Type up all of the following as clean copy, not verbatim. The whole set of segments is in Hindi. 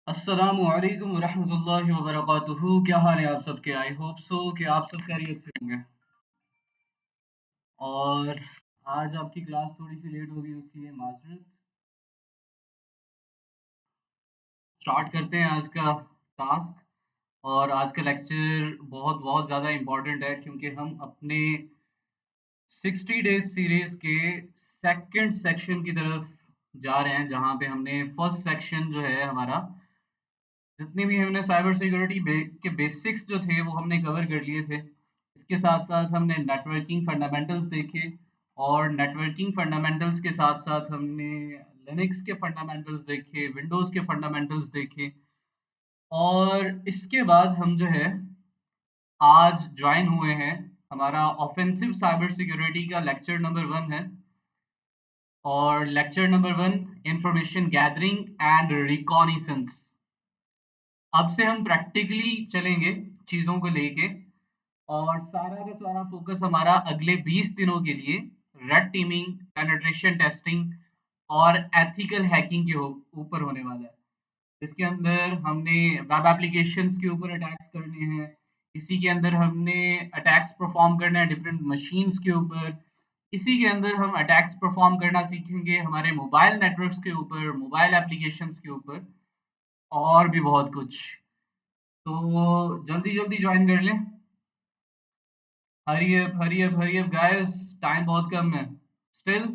अस्सलामु अलैकुम वरहमतुल्लाहि वबरकातुहू। क्या हाल है आप सबके? आई होप सो कि आप सब खैरियत से होंगे। और आज आपकी क्लास थोड़ी सी लेट हो गई, उसके लिए माजरत। स्टार्ट करते हैं आज का टास्क। और आज का लेक्चर बहुत बहुत ज़्यादा इम्पोर्टेंट है क्योंकि हम अपने 60 डेज सीरीज के सेकंड सेक्शन की तरफ जा रहे हैं, जहाँ पे हमने फर्स्ट सेक्शन जो है हमारा, जितनी भी हमने साइबर सिक्योरिटी के बेसिक्स जो थे वो हमने कवर कर लिए थे। इसके साथ साथ हमने नेटवर्किंग फंडामेंटल्स देखे, और नेटवर्किंग फंडामेंटल्स के साथ साथ हमने लिनक्स के फंडामेंटल्स देखे, विंडोज़ के फंडामेंटल्स देखे। और इसके बाद हम जो है आज ज्वाइन हुए हैं, हमारा ऑफेंसिव साइबर सिक्योरिटी का लेक्चर नंबर 1 है। और lecture number 1, information gathering and reconnaissance. अब से हम प्रैक्टिकली चलेंगे चीज़ों को लेके, और सारा का सारा फोकस हमारा अगले 20 दिनों के लिए रेड टीमिंग, पेनिट्रेशन टेस्टिंग और एथिकल हैकिंग के ऊपर होने वाला है। इसके अंदर हमने वेब एप्लीकेशंस के ऊपर अटैक्स करने हैं। इसी के अंदर हमने अटैक्स परफॉर्म करना है डिफरेंट मशीन्स के ऊपर। इसी के अंदर हम अटैक्स परफॉर्म करना सीखेंगे हमारे मोबाइल नेटवर्क्स के ऊपर, मोबाइल एप्लीकेशंस के ऊपर, और भी बहुत कुछ। तो जल्दी जल्दी ज्वाइन कर लें। हरी up hurry up hurry up guys, time बहुत कम है। स्टिल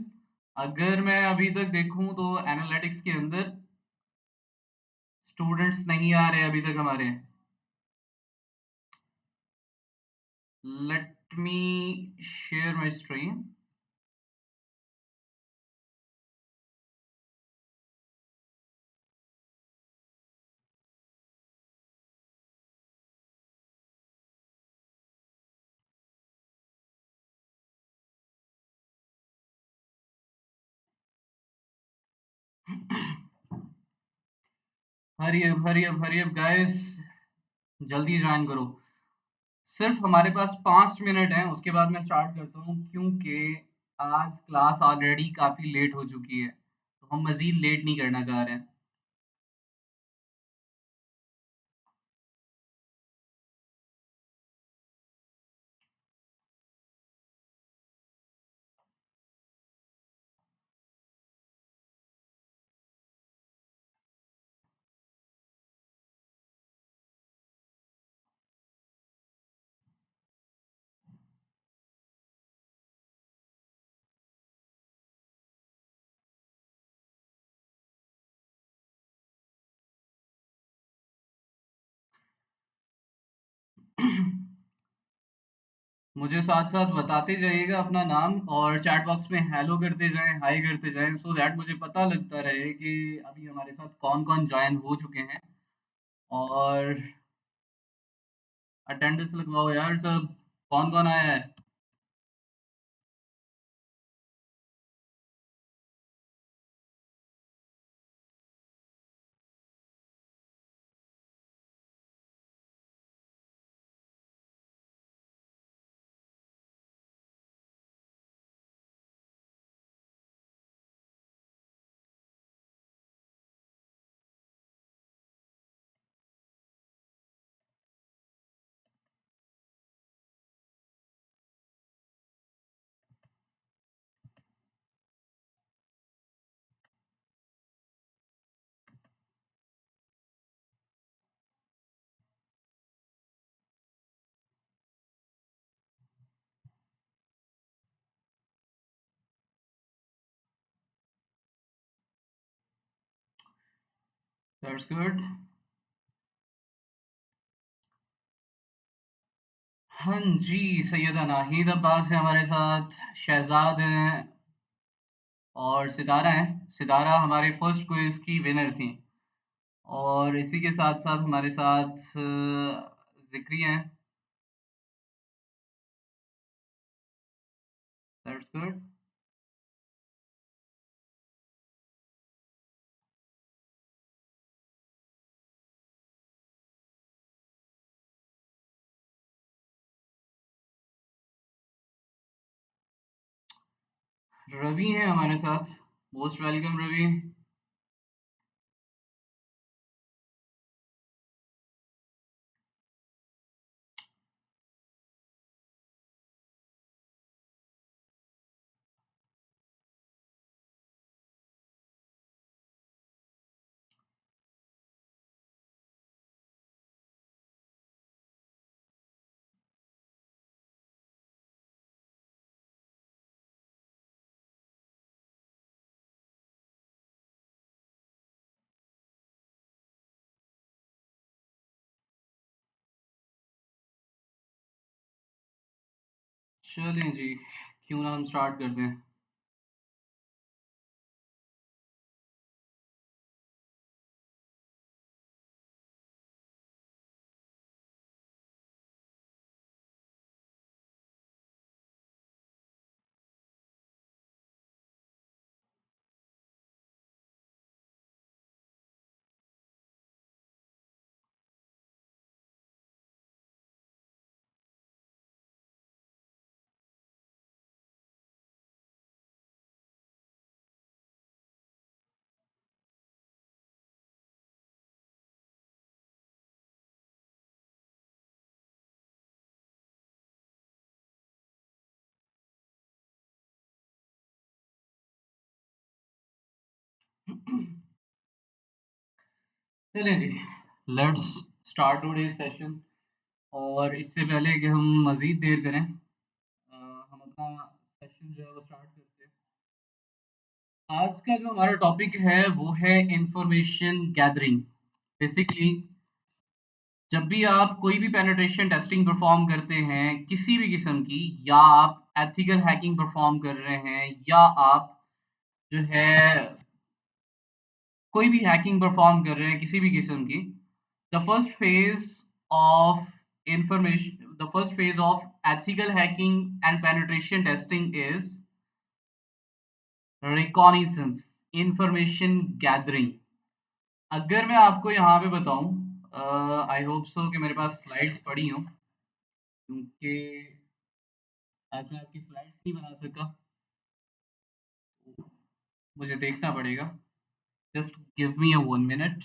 अगर मैं अभी तक देखूं तो एनालिटिक्स के अंदर स्टूडेंट्स नहीं आ रहे अभी तक हमारे। Let me share my screen. Hurry up guys, जल्दी ज्वाइन करो। सिर्फ हमारे पास 5 मिनट हैं, उसके बाद मैं स्टार्ट करता हूँ, क्योंकि आज क्लास ऑलरेडी काफ़ी लेट हो चुकी है, तो हम मज़ीद लेट नहीं करना चाह रहे हैं। मुझे साथ साथ बताते जाइएगा अपना नाम, और चैट बॉक्स में हेलो करते जाएं, हाय करते जाएं, सो दैट मुझे पता लगता रहे कि अभी हमारे साथ कौन कौन ज्वाइन हो चुके हैं। और अटेंडेंस लगवाओ यार सब, कौन कौन आया है। That's good. हाँ जी, सैयदा नाहीद अब्बास है हमारे साथ, शहजाद हैं, और सितारा हैं। सितारा हमारे फर्स्ट क्विज की विनर थी। और इसी के साथ साथ हमारे साथ जिक्री हैं। That's good. रवि हैं हमारे साथ, मोस्ट वेलकम रवि। चलें जी, क्यों ना हम स्टार्ट कर दें। चलें जी, लेट्स स्टार्ट टुडे सेशन। और इससे पहले कि हम मज़ीद देर करें, हम अपना सेशन जो है वो स्टार्ट करते हैं। आज का जो हमारा टॉपिक है वो है इंफॉर्मेशन गैदरिंग। बेसिकली जब भी आप कोई भी पेनिट्रेशन टेस्टिंग परफॉर्म करते हैं किसी भी किस्म की, या आप एथिकल हैकिंग परफॉर्म कर रहे हैं, या आप जो है कोई भी हैकिंग परफॉर्म कर रहे हैं किसी भी किस्म की, the first phase of information the first phase of ethical hacking and penetration testing is reconnaissance, information gathering. अगर मैं आपको यहाँ पे बताऊं, आई होप सो कि मेरे पास स्लाइड्स पड़ी हों, क्योंकि आज मैं आपकी स्लाइड्स नहीं बना सका, मुझे देखना पड़ेगा। जस्ट गिव मी अ 1 मिनट।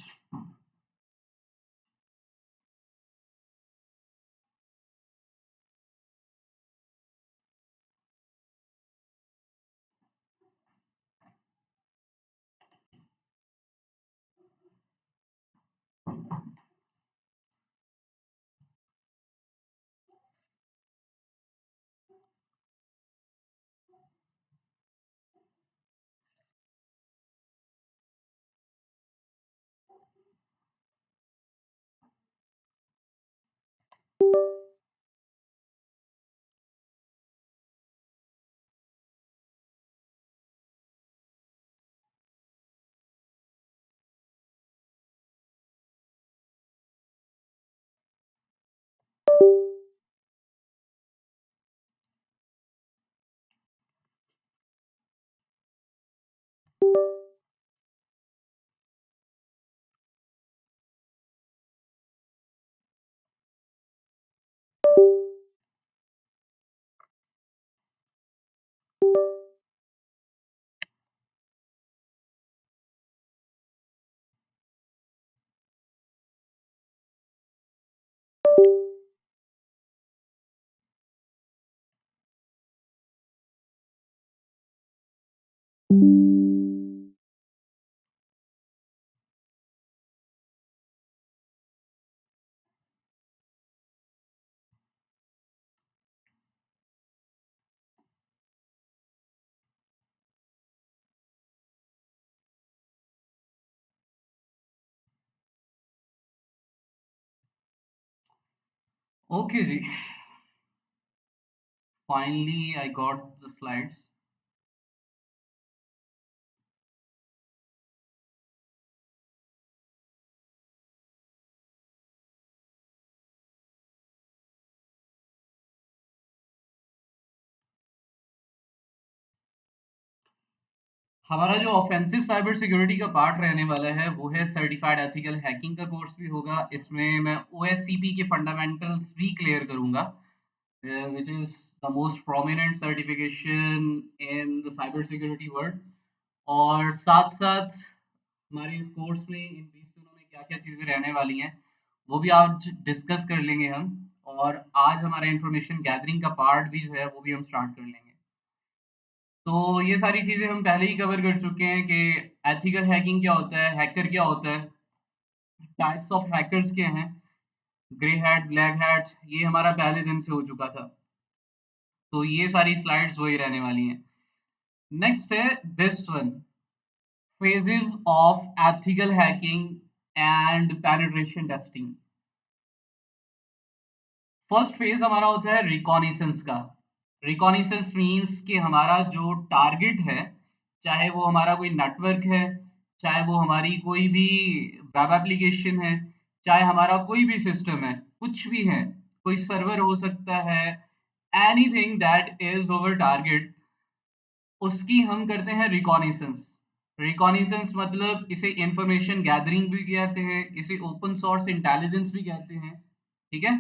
ओके जी, finally I got the slides. हमारा जो ऑफेंसिव साइबर सिक्योरिटी का पार्ट रहने वाला है वो है सर्टिफाइड एथिकल हैकिंग का कोर्स भी होगा। इसमें मैं OSCP के फंडामेंटल्स भी क्लियर करूंगा, which is the most prominent certification in the cyber security world। और साथ साथ हमारे इस कोर्स में इन 20 दिनों में क्या क्या चीज़ें रहने वाली हैं वो भी आज डिस्कस कर लेंगे हम। और आज हमारा इंफॉर्मेशन गैदरिंग का पार्ट भी जो है वो भी हम स्टार्ट कर लेंगे। तो ये सारी चीज़ें हम पहले ही कवर कर चुके हैं कि एथिकल हैकिंग क्या होता है, हैकर क्या होता है, टाइप्स ऑफ हैकर्स क्या हैं, ग्रे हैट, ब्लैक हैट, ये हमारा पहले दिन से हो चुका था। तो ये सारी स्लाइड्स वही रहने वाली हैं। नेक्स्ट है this one, phases of ethical hacking and penetration testing। First phase हमारा होता है रिकॉनिसेंस का। रिकॉनिसेंस मीन्स कि हमारा जो टारगेट है, चाहे वो हमारा कोई नेटवर्क है, चाहे वो हमारी कोई भी वेब एप्लीकेशन है, चाहे हमारा कोई भी सिस्टम है, कुछ भी है, कोई सर्वर हो सकता है, anything that is over target, उसकी हम करते हैं रिकॉनिसेंस। रिकॉनिसेंस मतलब इसे इंफॉर्मेशन गैदरिंग भी कहते हैं, इसे ओपन सोर्स इंटेलिजेंस भी कहते हैं। ठीक है,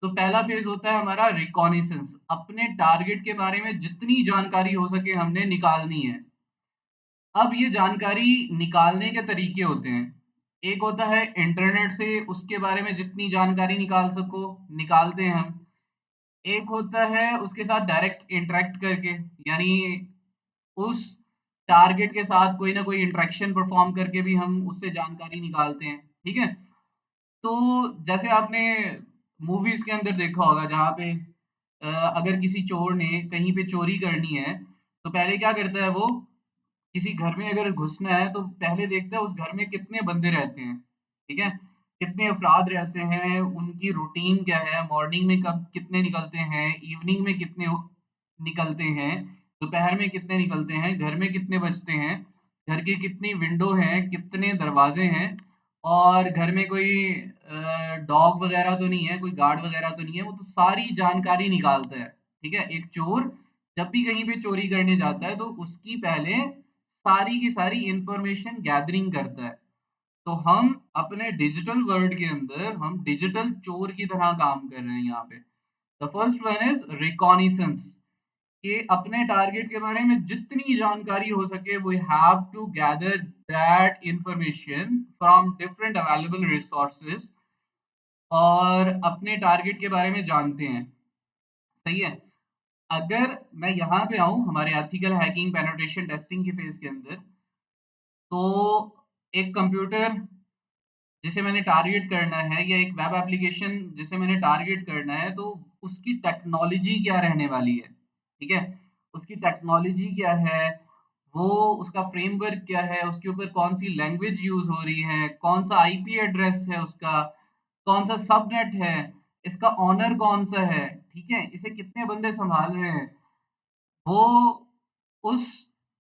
तो पहला फेज होता है हमारा रिकॉनिसेंस, अपने टारगेट के बारे में जितनी जानकारी हो सके हमने निकालनी है। अब ये जानकारी निकालने के तरीके होते हैं, एक होता है इंटरनेट से उसके बारे में जितनी जानकारी निकाल सको निकालते हैं हम, एक होता है उसके साथ डायरेक्ट इंटरेक्ट करके, यानी उस टारगेट के साथ कोई ना कोई इंटरेक्शन परफॉर्म करके भी हम उससे जानकारी निकालते हैं। ठीक है, तो जैसे आपने मूवीज के अंदर देखा होगा जहाँ पे अगर किसी चोर ने कहीं पे चोरी करनी है तो पहले क्या करता है, वो किसी घर में अगर घुसना है तो पहले देखता है उस घर में कितने बंदे रहते हैं। ठीक है, कितने अफराद रहते हैं, उनकी रूटीन क्या है, मॉर्निंग में कब कितने निकलते हैं, इवनिंग में कितने निकलते हैं, दोपहर में कितने निकलते हैं, घर में कितने बचते हैं, घर की कितनी विंडो हैं, कितने दरवाजे हैं, और घर में कोई डॉग वगैरह तो नहीं है, कोई गार्ड वगैरह तो नहीं है, वो तो सारी जानकारी निकालता है। ठीक है, एक चोर जब भी कहीं पे चोरी करने जाता है तो उसकी पहले सारी की सारी इंफॉर्मेशन गैदरिंग करता है। तो हम अपने डिजिटल वर्ल्ड के अंदर हम डिजिटल चोर की तरह काम कर रहे हैं यहाँ पे। The first one is reconnaissance, कि अपने टारगेट के बारे में जितनी जानकारी हो सके we have to gather that information from different available resources, और अपने टारगेट के बारे में जानते हैं। सही है, अगर मैं यहाँ पे आऊँ हमारे एथिकल हैकिंग पेनिट्रेशन टेस्टिंग के फेज के अंदर, तो एक कंप्यूटर जिसे मैंने टारगेट करना है या एक वेब एप्लीकेशन जिसे मैंने टारगेट करना है, तो उसकी टेक्नोलॉजी क्या रहने वाली है। ठीक है, उसकी टेक्नोलॉजी क्या है, वो उसका फ्रेमवर्क क्या है, उसके ऊपर कौन सी लैंग्वेज यूज हो रही है, कौन सा आईपी एड्रेस है उसका, कौन सा सबनेट है, इसका ऑनर कौन सा है, ठीक है, इसे कितने बंदे संभाल रहे हैं, वो उस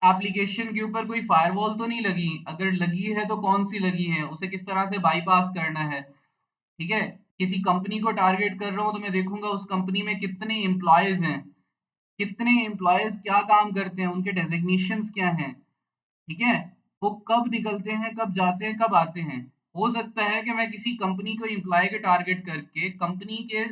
एप्लीकेशन के ऊपर कोई फायरवॉल तो नहीं लगी, अगर लगी है तो कौन सी लगी है, उसे किस तरह से बाईपास करना है। ठीक है, किसी कंपनी को टारगेट कर रहा हूँ तो मैं देखूंगा उस कंपनी में कितने एम्प्लॉयज हैं, कितने एम्प्लॉयज क्या काम करते हैं, उनके डेजिग्नेशंस क्या हैं। ठीक है, वो कब निकलते हैं, कब जाते हैं, कब आते हैं। हो सकता है कि मैं किसी कंपनी को एम्प्लॉय के टारगेट करके कंपनी के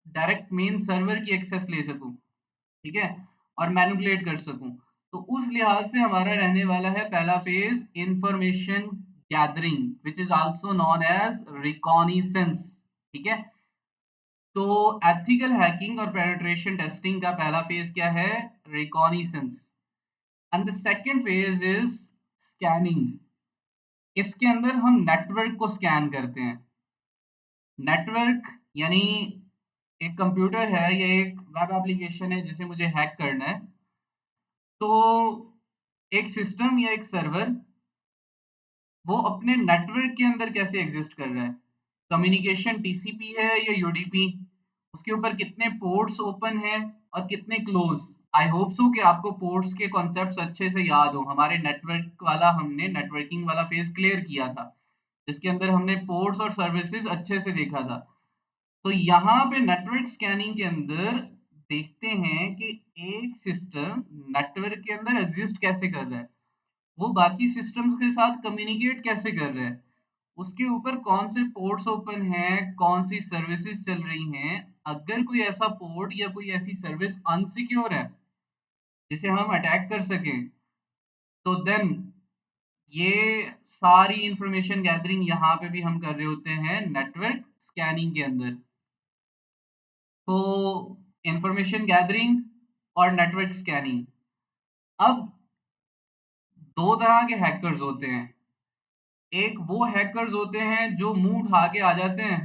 डायरेक्ट मेन सर्वर की एक्सेस ले सकूं, ठीक है, और मैनिपुलेट कर सकूं। तो उस लिहाज से हमारा रहने वाला है पहला phase information gathering, which is also known as reconnaissance. ठीक है, तो एथिकल हैकिंग और पेनिट्रेशन टेस्टिंग का पहला फेज क्या है, reconnaissance, and the second phase is scanning. इसके अंदर हम नेटवर्क को स्कैन करते हैं। नेटवर्क यानी एक कंप्यूटर है या एक वेब एप्लीकेशन है जिसे मुझे हैक करना है, तो एक सिस्टम या एक सर्वर वो अपने नेटवर्क के अंदर कैसे एग्जिस्ट कर रहा है, कम्युनिकेशन टीसीपी है या यूडीपी, उसके ऊपर कितने पोर्ट्स ओपन हैं और कितने क्लोज। आई होप सो कि आपको पोर्ट्स के कॉन्सेप्ट्स अच्छे से याद हो, हमारे नेटवर्क वाला हमने नेटवर्किंग वाला फेज क्लियर किया था जिसके अंदर हमने पोर्ट्स और सर्विसेज अच्छे से देखा था। तो यहाँ पे नेटवर्क स्कैनिंग के अंदर देखते हैं कि एक सिस्टम नेटवर्क के अंदर एग्जिस्ट कैसे कर रहा है, वो बाकी सिस्टम्स के साथ कम्युनिकेट कैसे कर रहे हैं, उसके ऊपर कौन से पोर्ट्स ओपन हैं, कौन सी सर्विसेज चल रही हैं। अगर कोई ऐसा पोर्ट या कोई ऐसी सर्विस अनसिक्योर है जिसे हम अटैक कर सकें, तो देन ये सारी इंफॉर्मेशन गैदरिंग यहाँ पे भी हम कर रहे होते हैं नेटवर्क स्कैनिंग के अंदर। तो इंफॉर्मेशन गैदरिंग और नेटवर्क स्कैनिंग। अब दो तरह के हैकर्स होते हैं, एक वो हैकर्स होते हैं जो मुंह उठा के आ जाते हैं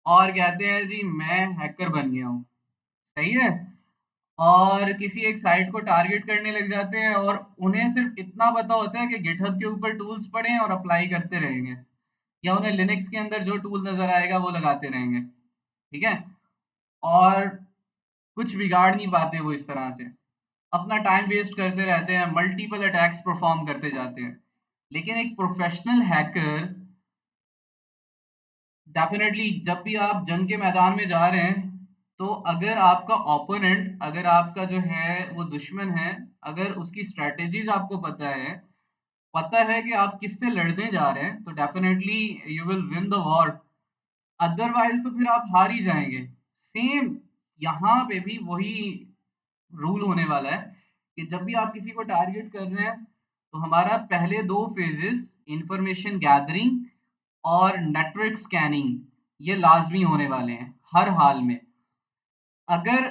और कहते हैं जी मैं हैकर बन गया हूँ, सही है, और किसी एक साइट को टारगेट करने लग जाते हैं और उन्हें सिर्फ इतना पता होता है कि गिटहब के ऊपर टूल्स पड़े हैं और अप्लाई करते रहेंगे, या उन्हें लिनक्स के अंदर जो टूल नजर आएगा वो लगाते रहेंगे। ठीक है, और कुछ बिगाड़ नहीं पाते वो इस तरह से। अपना टाइम वेस्ट करते रहते हैं, मल्टीपल अटैक्स परफॉर्म करते जाते हैं। लेकिन एक प्रोफेशनल हैकर डेफिनेटली, जब भी आप जंग के मैदान में जा रहे हैं, तो अगर आपका ओपोनेंट, अगर आपका जो है वो दुश्मन है, अगर उसकी स्ट्रेटेजीज आपको पता है कि आप किससे लड़ने जा रहे हैं, तो definitely you will win the war. Otherwise तो फिर आप हार ही जाएंगे। सेम यहाँ पे भी वही रूल होने वाला है कि जब भी आप किसी को टारगेट कर रहे हैं, तो हमारा पहले दो फेजेस, इंफॉर्मेशन गैदरिंग और नेटवर्क स्कैनिंग, ये लाजमी होने वाले हैं हर हाल में। अगर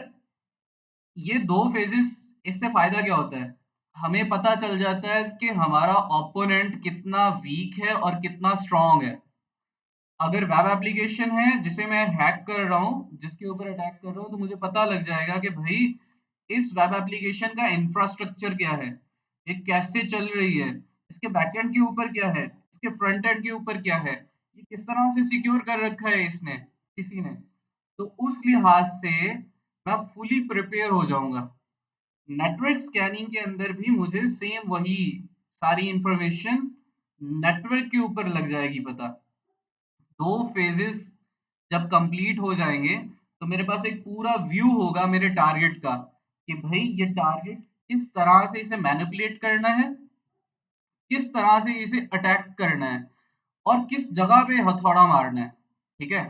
ये दो फेजेस, इससे फायदा क्या होता है, हमें पता चल जाता है कि हमारा ओपोनेंट कितना वीक है और कितना स्ट्रांग है। अगर वेब एप्लीकेशन है जिसे मैं हैक कर रहा हूँ, जिसके ऊपर अटैक कर रहा हूँ, तो मुझे पता लग जाएगा कि भाई इस वेब एप्लीकेशन का इंफ्रास्ट्रक्चर क्या है, ये कैसे चल रही है, इसके बैकएंड के ऊपर क्या है, इसके फ्रंट एंड के ऊपर क्या है, ये किस तरह से सिक्योर कर रखा है इसने, किसी ने। तो उस लिहाज से मैं फुली प्रिपेयर हो जाऊंगा। नेटवर्क स्कैनिंग के अंदर भी मुझे सेम वही सारी इंफॉर्मेशन नेटवर्क के ऊपर लग जाएगी पता। दो फेजेस जब कंप्लीट हो जाएंगे, तो मेरे पास एक पूरा व्यू होगा मेरे टारगेट का कि भाई ये टारगेट किस तरह से इसे मैनिपुलेट करना है, किस तरह से इसे अटैक करना है, और किस जगह पे हथौड़ा मारना है। ठीक है,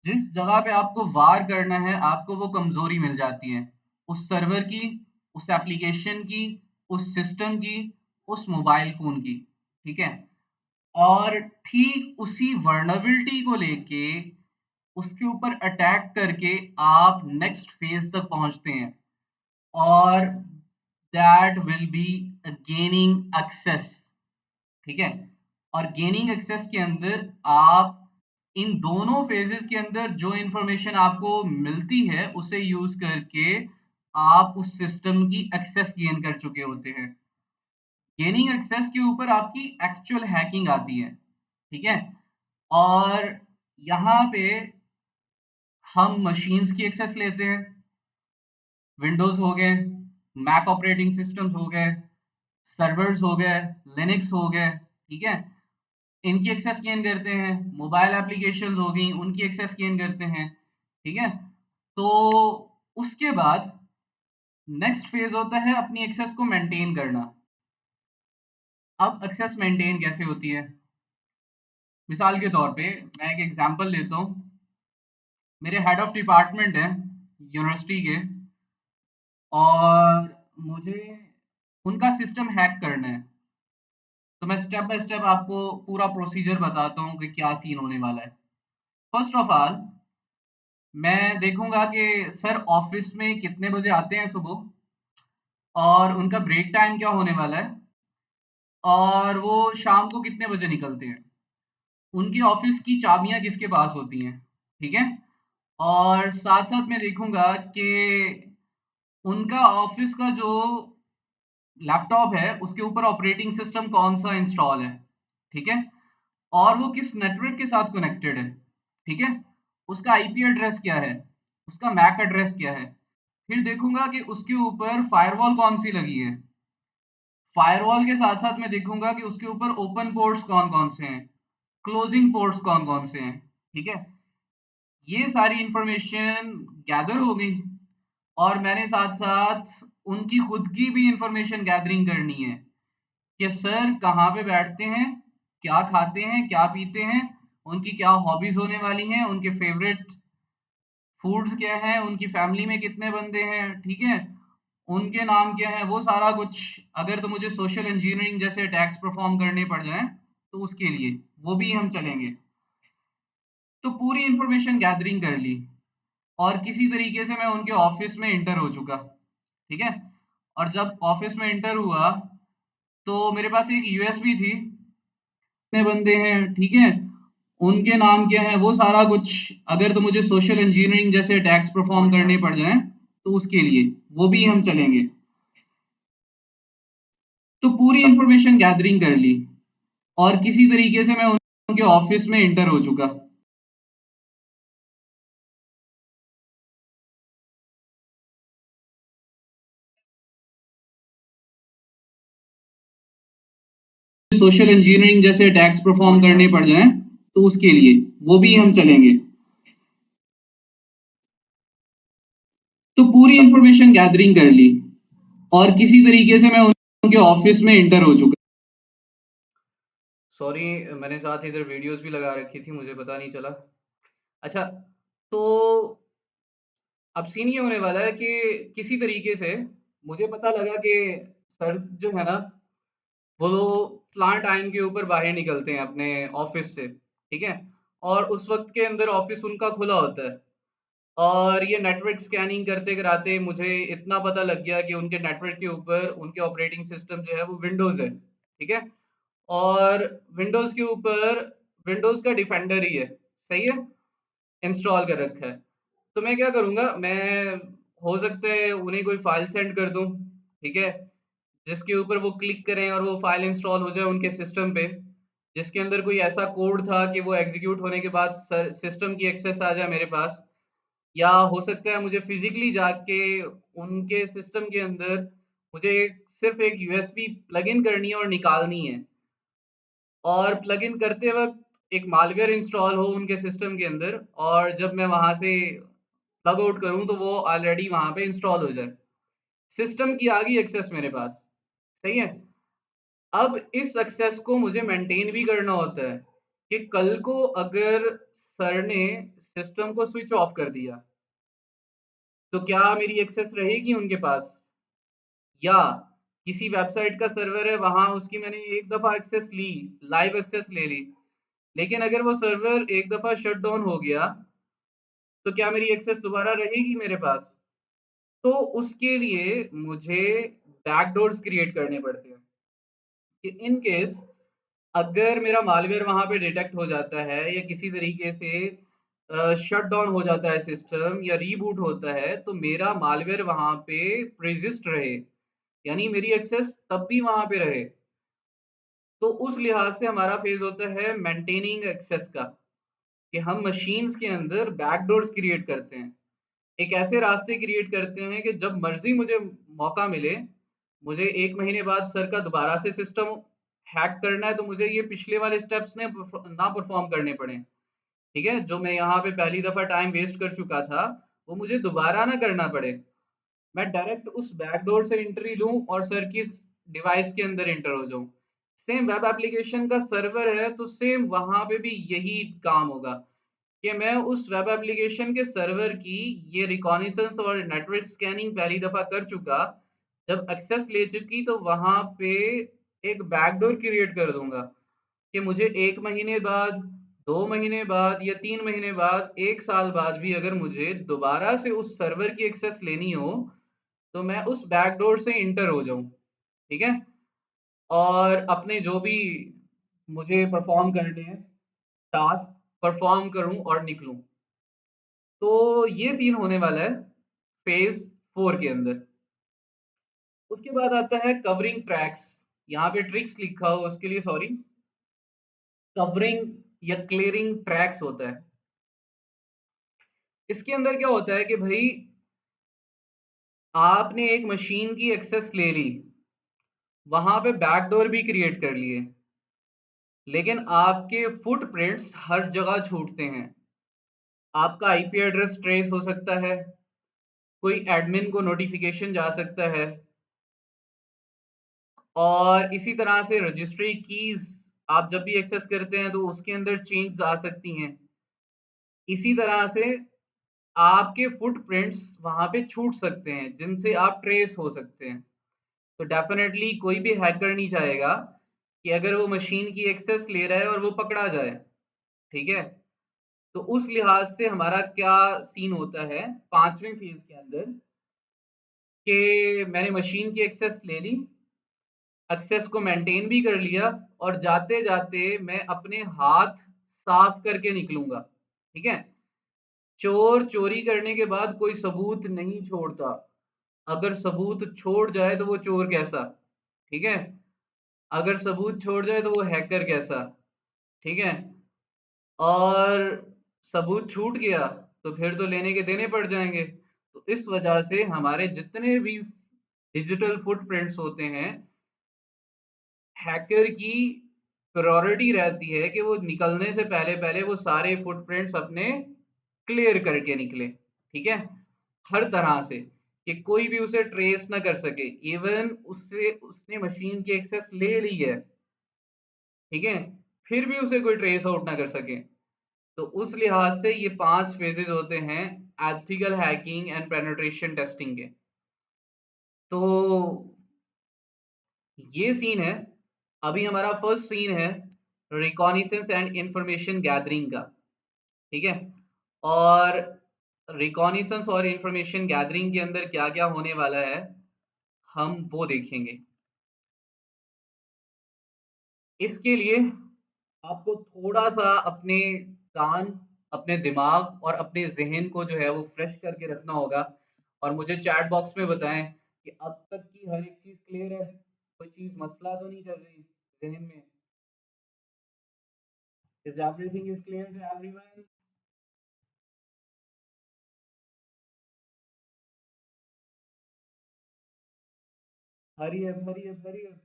जिस जगह पे आपको वार करना है, आपको वो कमजोरी मिल जाती है उस सर्वर की, उस एप्लीकेशन की, उस सिस्टम की, उस मोबाइल फोन की। ठीक है, और ठीक उसी वर्नेबिलिटी को लेके उसके ऊपर अटैक करके आप नेक्स्ट फेज तक पहुंचते हैं, और that will be gaining access. ठीक है, और गेनिंग एक्सेस के अंदर आप इन दोनों फेजेस के अंदर जो इंफॉर्मेशन आपको मिलती है उसे यूज करके आप उस सिस्टम की एक्सेस गेन कर चुके होते हैं। गेनिंग एक्सेस के ऊपर आपकी एक्चुअल हैकिंग आती है। ठीक है, और यहाँ पे हम मशीन्स की एक्सेस लेते हैं, विंडोज हो गए, मैक ऑपरेटिंग सिस्टम्स हो गए, सर्वर्स हो गए, लिनक्स हो गए। ठीक है, इनकी एक्सेस गेन करते हैं, मोबाइल एप्लीकेशंस हो गई, उनकी एक्सेस गेन करते हैं। ठीक है, तो उसके बाद नेक्स्ट फेज होता है अपनी एक्सेस को मेंटेन करना। अब एक्सेस मेंटेन कैसे होती है, मिसाल के तौर पे मैं एक एग्जांपल लेता हूँ। मेरे हेड ऑफ डिपार्टमेंट है यूनिवर्सिटी के, और मुझे उनका सिस्टम हैक करना है। तो मैं स्टेप बाय स्टेप आपको पूरा प्रोसीजर बताता हूँ कि क्या सीन होने वाला है। फर्स्ट ऑफ ऑल, मैं देखूंगा कि सर ऑफिस में कितने बजे आते हैं सुबह, और उनका ब्रेक टाइम क्या होने वाला है, और वो शाम को कितने बजे निकलते हैं, उनकी ऑफिस की चाबियां किसके पास होती हैं। ठीक है, और साथ साथ मैं देखूंगा कि उनका ऑफिस का जो लैपटॉप है उसके ऊपर ऑपरेटिंग सिस्टम कौन सा इंस्टॉल है। ठीक है, और वो किस नेटवर्क के साथ कनेक्टेड है। ठीक है, उसका आईपी एड्रेस क्या है, उसका मैक एड्रेस क्या है। फिर देखूंगा कि उसके ऊपर फायरवॉल कौन सी लगी है। फायरवॉल के साथ साथ मैं देखूंगा कि उसके ऊपर ओपन पोर्ट्स कौन कौन से हैं, क्लोजिंग पोर्ट्स कौन कौन से हैं। ठीक है, ये सारी इंफॉर्मेशन गैदर हो गई, और मैंने साथ साथ उनकी खुद की भी इंफॉर्मेशन गैदरिंग करनी है कि सर कहाँ पे बैठते हैं, क्या खाते हैं, क्या पीते हैं, उनकी क्या हॉबीज होने वाली हैं, उनके फेवरेट फूड्स क्या हैं, उनकी फैमिली में कितने बंदे हैं। ठीक है, उनके नाम क्या है, वो सारा कुछ। अगर तो मुझे सोशल इंजीनियरिंग जैसे टैक्स परफॉर्म करने पड़ जाए, तो उसके लिए वो भी हम चलेंगे। तो पूरी इंफॉर्मेशन गैदरिंग कर ली, और किसी तरीके से मैं उनके ऑफिस में इंटर हो चुका। ठीक है, और जब ऑफिस में इंटर हुआ, तो मेरे पास एक यूएसबी थी, कितने बंदे हैं। ठीक है, उनके नाम क्या है, वो सारा कुछ। अगर तो मुझे सोशल इंजीनियरिंग जैसे टैक्स परफॉर्म करने पड़ जाए, तो उसके लिए वो भी हम चलेंगे। तो पूरी इंफॉर्मेशन गैदरिंग कर ली, और किसी तरीके से मैं उनके ऑफिस में इंटर हो चुका। सोशल इंजीनियरिंग जैसे अटैक्स परफॉर्म करने पड़ जाएं तो उसके लिए वो भी हम चलेंगे। तो पूरी इंफॉर्मेशन गैदरिंग कर ली और किसी तरीके से मैं उनके ऑफिस में इंटर हो चुका। सॉरी, मैंने साथ इधर वीडियोस भी लगा रखी थी, मुझे पता नहीं चला। अच्छा, तो अब सीन ये होने वाला है कि किसी तरीके से मुझे पता लगा कि सर जो है ना, वो प्लान टाइम के ऊपर बाहर निकलते हैं अपने ऑफिस से, ठीक है। और उस वक्त के अंदर ऑफिस उनका खुला होता है, और ये नेटवर्क स्कैनिंग करते कराते मुझे इतना पता लग गया कि उनके नेटवर्क के ऊपर उनके ऑपरेटिंग सिस्टम जो है वो विंडोज़ है, ठीक है। और विंडोज़ के ऊपर विंडोज़ का डिफेंडर ही है, सही है, इंस्टॉल कर रखा है। तो मैं क्या करूँगा, मैं हो सकता है उन्हें कोई फाइल सेंड कर दूँ, ठीक है, जिसके ऊपर वो क्लिक करें और वो फाइल इंस्टॉल हो जाए उनके सिस्टम पे, जिसके अंदर कोई ऐसा कोड था कि वो एग्जीक्यूट होने के बाद सिस्टम की एक्सेस आ जाए मेरे पास। या हो सकता है मुझे फिजिकली जाके उनके सिस्टम के अंदर मुझे सिर्फ एक यूएसबी प्लग इन करनी है और निकालनी है, और प्लग इन करते वक्त एक मालवेयर इंस्टॉल हो उनके सिस्टम के अंदर, और जब मैं वहां से प्लग आउट करूं तो वो ऑलरेडी वहां पे इंस्टॉल हो जाए, सिस्टम की आ गई एक्सेस मेरे पास, सही है। अब इस एक्सेस को मुझे मेंटेन भी करना होता है कि कल को अगर सर ने सिस्टम को स्विच ऑफ कर दिया तो क्या मेरी एक्सेस रहेगी उनके पास, या किसी वेबसाइट का सर्वर है वहां उसकी मैंने एक दफा एक्सेस ली, लाइव एक्सेस ले ली, लेकिन अगर वो सर्वर एक दफा शट डाउन हो गया तो क्या मेरी एक्सेस दोबारा रहेगी मेरे पास। तो उसके लिए मुझे बैकडोर्स क्रिएट करने पड़ते हैं कि इन केस अगर मेरा मालवेयर वहां पे डिटेक्ट हो जाता है या किसी तरीके से शट डाउन हो जाता है सिस्टम या रीबूट होता है, तो मेरा मालवेयर वहां पे प्रेजिस्ट रहे, यानी मेरी एक्सेस तब भी वहां पे रहे। तो उस लिहाज से हमारा फेज होता है मेंटेनिंग एक्सेस का, कि हम मशीन्स के अंदर बैकडोर्स क्रिएट करते हैं, एक ऐसे रास्ते क्रिएट करते हैं कि जब मर्जी मुझे मौका मिले, मुझे 1 महीने बाद सर का दोबारा से सिस्टम हैक करना है तो मुझे ये पिछले वाले स्टेप्स ने ना परफॉर्म करने पड़े, ठीक है, जो मैं यहाँ पे पहली दफा टाइम वेस्ट कर चुका था वो मुझे दोबारा ना करना पड़े। मैं डायरेक्ट उस बैकडोर से एंट्री लूं और सर की डिवाइस के अंदर एंटर हो जाऊं। सेम वेब एप्लीकेशन का सर्वर है तो सेम वहां पे भी यही काम होगा कि मैं उस वेब एप्लीकेशन के सर्वर की ये रिकॉनिसेंस और नेटवर्क स्कैनिंग पहली दफा कर चुका, जब एक्सेस ले चुकी तो वहां पे एक बैकडोर क्रिएट कर दूंगा कि मुझे 1 महीने बाद, 2 महीने बाद या 3 महीने बाद, 1 साल बाद भी अगर मुझे दोबारा से उस सर्वर की एक्सेस लेनी हो तो मैं उस बैकडोर से इंटर हो जाऊं, ठीक है, और अपने जो भी मुझे परफॉर्म करने हैं टास्क परफॉर्म करूं और निकलूं। तो ये सीन होने वाला है फेज 4 के अंदर। उसके बाद आता है कवरिंग ट्रैक्स, यहाँ पे ट्रिक्स लिखा हो उसके लिए सॉरी, कवरिंग या क्लियरिंग ट्रैक्स होता है। इसके अंदर क्या होता है कि भाई आपने एक मशीन की एक्सेस ले ली, वहां पे बैकडोर भी क्रिएट कर लिए, लेकिन आपके फुटप्रिंट्स हर जगह छूटते हैं। आपका आईपी एड्रेस ट्रेस हो सकता है, कोई एडमिन को नोटिफिकेशन जा सकता है, और इसी तरह से रजिस्ट्री कीज आप जब भी एक्सेस करते हैं तो उसके अंदर चेंज आ सकती हैं। इसी तरह से आपके फुटप्रिंट्स वहां पे छूट सकते हैं जिनसे आप ट्रेस हो सकते हैं। तो डेफिनेटली कोई भी हैकर नहीं चाहेगा कि अगर वो मशीन की एक्सेस ले रहा है और वो पकड़ा जाए, ठीक है। तो उस लिहाज से हमारा क्या सीन होता है 5वें फेज के अंदर, कि मैंने मशीन की एक्सेस ले ली, एक्सेस को मेंटेन भी कर लिया, और जाते जाते मैं अपने हाथ साफ करके निकलूंगा, ठीक है। चोर चोरी करने के बाद कोई सबूत नहीं छोड़ता, अगर सबूत छोड़ जाए तो वो चोर कैसा, ठीक है, अगर सबूत छोड़ जाए तो वो हैकर कैसा, ठीक है। और सबूत छूट गया तो फिर तो लेने के देने पड़ जाएंगे। तो इस वजह से हमारे जितने भी डिजिटल फुटप्रिंट्स होते हैं हैकर की प्रायोरिटी रहती है कि वो निकलने से पहले पहले वो सारे फुटप्रिंट्स अपने क्लियर करके निकले, ठीक है, हर तरह से, कि कोई भी उसे ट्रेस ना कर सके। इवन उससे उसने मशीन की एक्सेस ले ली है, ठीक है, फिर भी उसे कोई ट्रेस आउट ना कर सके। तो उस लिहाज से ये 5 फेजेस होते हैं ethical hacking and penetration testing के। तो ये सीन है। अभी हमारा फर्स्ट सीन है रिकॉनिसेंस एंड इंफॉर्मेशन गैदरिंग का, ठीक है। और रिकॉनिसेंस और इंफॉर्मेशन गैदरिंग के अंदर क्या क्या होने वाला है हम वो देखेंगे। इसके लिए आपको थोड़ा सा अपने कान, अपने दिमाग और अपने जहन को जो है वो फ्रेश करके रखना होगा। और मुझे चैट बॉक्स में बताएं कि अब तक की हर एक चीज क्लियर है, कोई चीज मसला तो नहीं कर रही जहन में। Is everything is clear to everyone? Hurry up hurry up hurry up.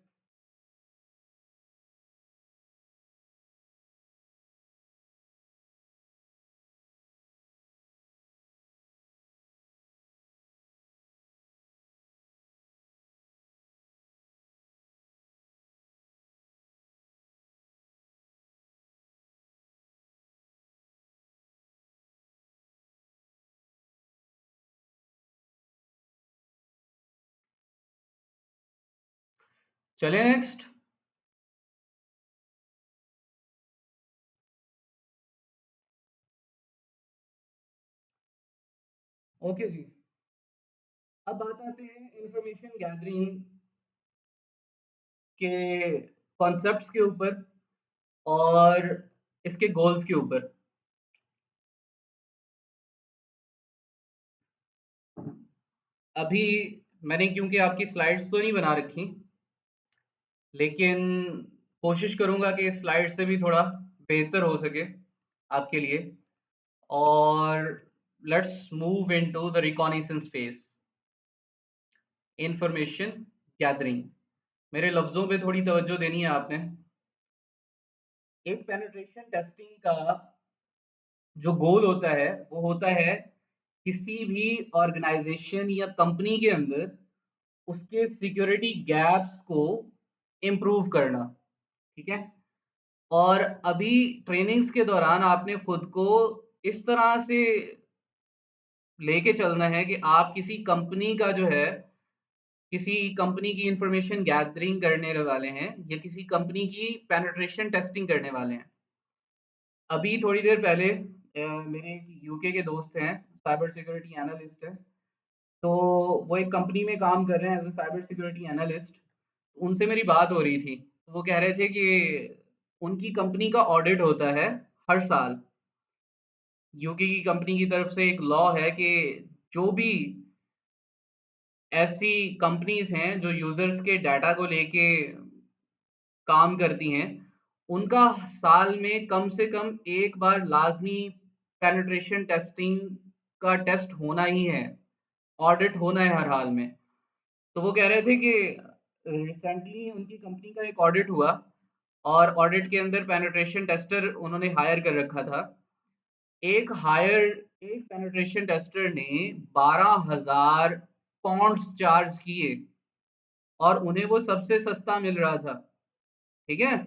चले नेक्स्ट। ओके जी, अब बात आते हैं इंफॉर्मेशन गैदरिंग के कॉन्सेप्ट्स के ऊपर और इसके गोल्स के ऊपर। अभी मैंने क्योंकि आपकी स्लाइड्स तो नहीं बना रखी, लेकिन कोशिश करूंगा कि इस स्लाइड से भी थोड़ा बेहतर हो सके आपके लिए। और let's move into the reconnaissance phase, information gathering. मेरे लफ्जों पे थोड़ी तवज्जो देनी है आपने। एक पेनिट्रेशन टेस्टिंग का जो गोल होता है वो होता है किसी भी ऑर्गेनाइजेशन या कंपनी के अंदर उसके सिक्योरिटी गैप्स को इम्प्रूव करना, ठीक है। और अभी ट्रेनिंग्स के दौरान आपने खुद को इस तरह से लेके चलना है कि आप किसी कंपनी का जो है, किसी कंपनी की इंफॉर्मेशन गैदरिंग करने वाले हैं या किसी कंपनी की पेनिट्रेशन टेस्टिंग करने वाले हैं। अभी थोड़ी देर पहले मेरे एक यूके के दोस्त हैं, साइबर सिक्योरिटी एनालिस्ट है। तो वो एक कंपनी में काम कर रहे हैं as a cyber security analyst. उनसे मेरी बात हो रही थी, तो वो कह रहे थे कि उनकी कंपनी का ऑडिट होता है हर साल। यूके की कंपनी की तरफ से एक लॉ है कि जो भी ऐसी कंपनीज हैं जो यूजर्स के डाटा को लेके काम करती हैं, उनका साल में कम से कम एक बार लाजमी पेनिट्रेशन टेस्टिंग का टेस्ट होना ही है, ऑडिट होना है हर हाल में। तो वो कह रहे थे कि रिसेंटली उनकी कंपनी का एक ऑडिट हुआ और ऑडिट के अंदर पेनिट्रेशन टेस्टर उन्होंने हायर कर रखा था। एक पेनिट्रेशन टेस्टर ने 12,000 पौंड्स चार्ज किए और उन्हें वो सबसे सस्ता मिल रहा था, ठीक है।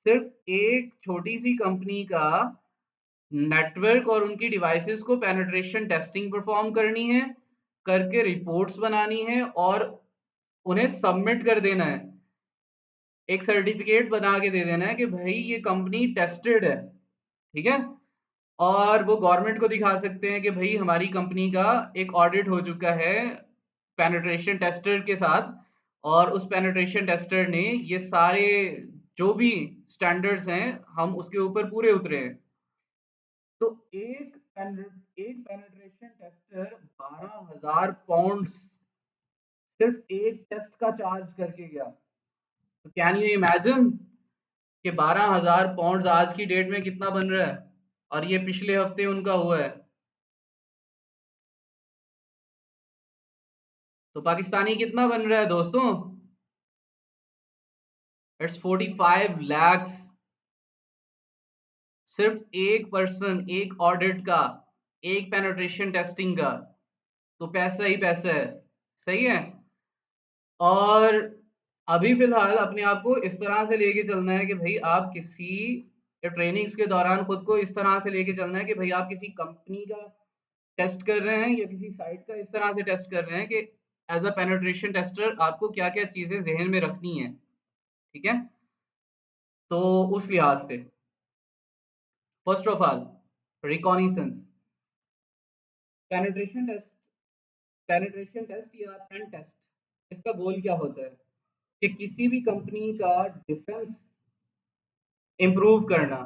सिर्फ एक छोटी सी कंपनी का नेटवर्क और उनकी डिवाइसेस को पेनिट्रेशन टेस्टिंग परफॉर्म करनी है, करके रिपोर्ट्स बनानी है और उन्हें सबमिट कर देना है, एक सर्टिफिकेट बना के दे देना है कि भाई ये कंपनी टेस्टेड है, ठीक है। और वो गवर्नमेंट को दिखा सकते हैं कि भाई हमारी कंपनी का एक ऑडिट हो चुका है पेनिट्रेशन टेस्टर के साथ, और उस पेनिट्रेशन टेस्टर ने ये सारे जो भी स्टैंडर्ड्स हैं हम उसके ऊपर पूरे उतरे हैं। तो एक पेनिट्रेशन टेस्टर 12,000 पाउंड्स सिर्फ एक टेस्ट का चार्ज करके गया। तो कैन यू इमेजिन कि 12,000 पाउंड्स आज की डेट में कितना बन रहा है, और ये पिछले हफ्ते उनका हुआ है। तो पाकिस्तानी कितना बन रहा है दोस्तों? इट्स 45 lakhs, सिर्फ एक पर्सन, एक ऑडिट का, एक पेनिट्रेशन टेस्टिंग का, तो पैसा ही पैसा है। सही है। और अभी फिलहाल अपने आप को इस तरह से लेके चलना है कि भाई आप किसी ट्रेनिंग्स के दौरान खुद को इस तरह से लेके चलना है कि भाई आप किसी कंपनी का टेस्ट कर रहे हैं या किसी साइट का इस तरह से टेस्ट कर रहे हैं कि एज अ पेनिट्रेशन टेस्टर आपको क्या क्या चीजें जहन में रखनी है। ठीक है। तो उस लिहाज से first of all reconnaissance, penetration test, penetration test या पेन टेस्ट, इसका गोल क्या होता है कि किसी भी कंपनी का डिफेंस इम्प्रूव करना,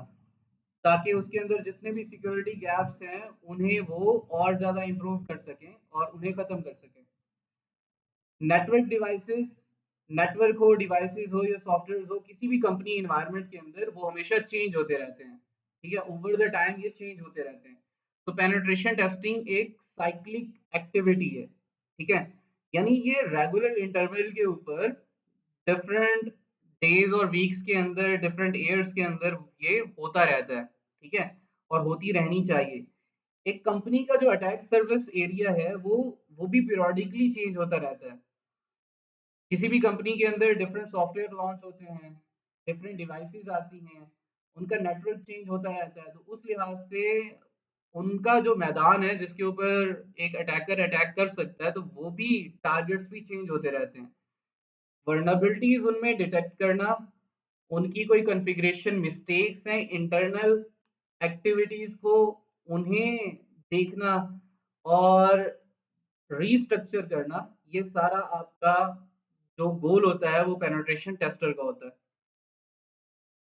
ताकि उसके अंदर जितने भी सिक्योरिटी गैप्स हैं उन्हें वो और ज़्यादा इम्प्रूव कर सकें और उन्हें ख़त्म कर सकें। नेटवर्क डिवाइसेस, नेटवर्क हो, डिवाइसेस हो या सॉफ्टवेयर हो, किसी भी कंपनी इन्वायरमेंट के अंदर वो हमेशा चेंज होते रहते हैं। ठीक है, ओवर द टाइम ये चेंज होते रहते हैं। तो पेनिट्रेशन टेस्टिंग एक साइक्लिक एक्टिविटी है। ठीक है, यानी ये रेगुलर इंटरवल के ऊपर डिफरेंट डेज और वीक्स के अंदर, डिफरेंट ईयर्स के अंदर ये होता रहता है। ठीक है, और होती रहनी चाहिए। एक कंपनी का जो अटैक सर्विस एरिया है वो भी पीरियोडिकली चेंज होता रहता है। किसी भी कंपनी के अंदर डिफरेंट सॉफ्टवेयर लॉन्च होते हैं, डिफरेंट डिवाइसेस आती हैं, उनका नेटवर्क चेंज होता रहता है। तो उस लिहाज से उनका जो मैदान है जिसके ऊपर एक अटैकर अटैक कर सकता है, तो वो भी टारगेट्स भी चेंज होते रहते हैं। वर्नबिलिटीज उनमें डिटेक्ट करना, उनकी कोई कॉन्फ़िगरेशन मिस्टेक्स हैं इंटरनल एक्टिविटीज को, उन्हें देखना और रीस्ट्रक्चर करना, ये सारा आपका जो गोल होता है वो पेनिट्रेशन टेस्टर का होता है।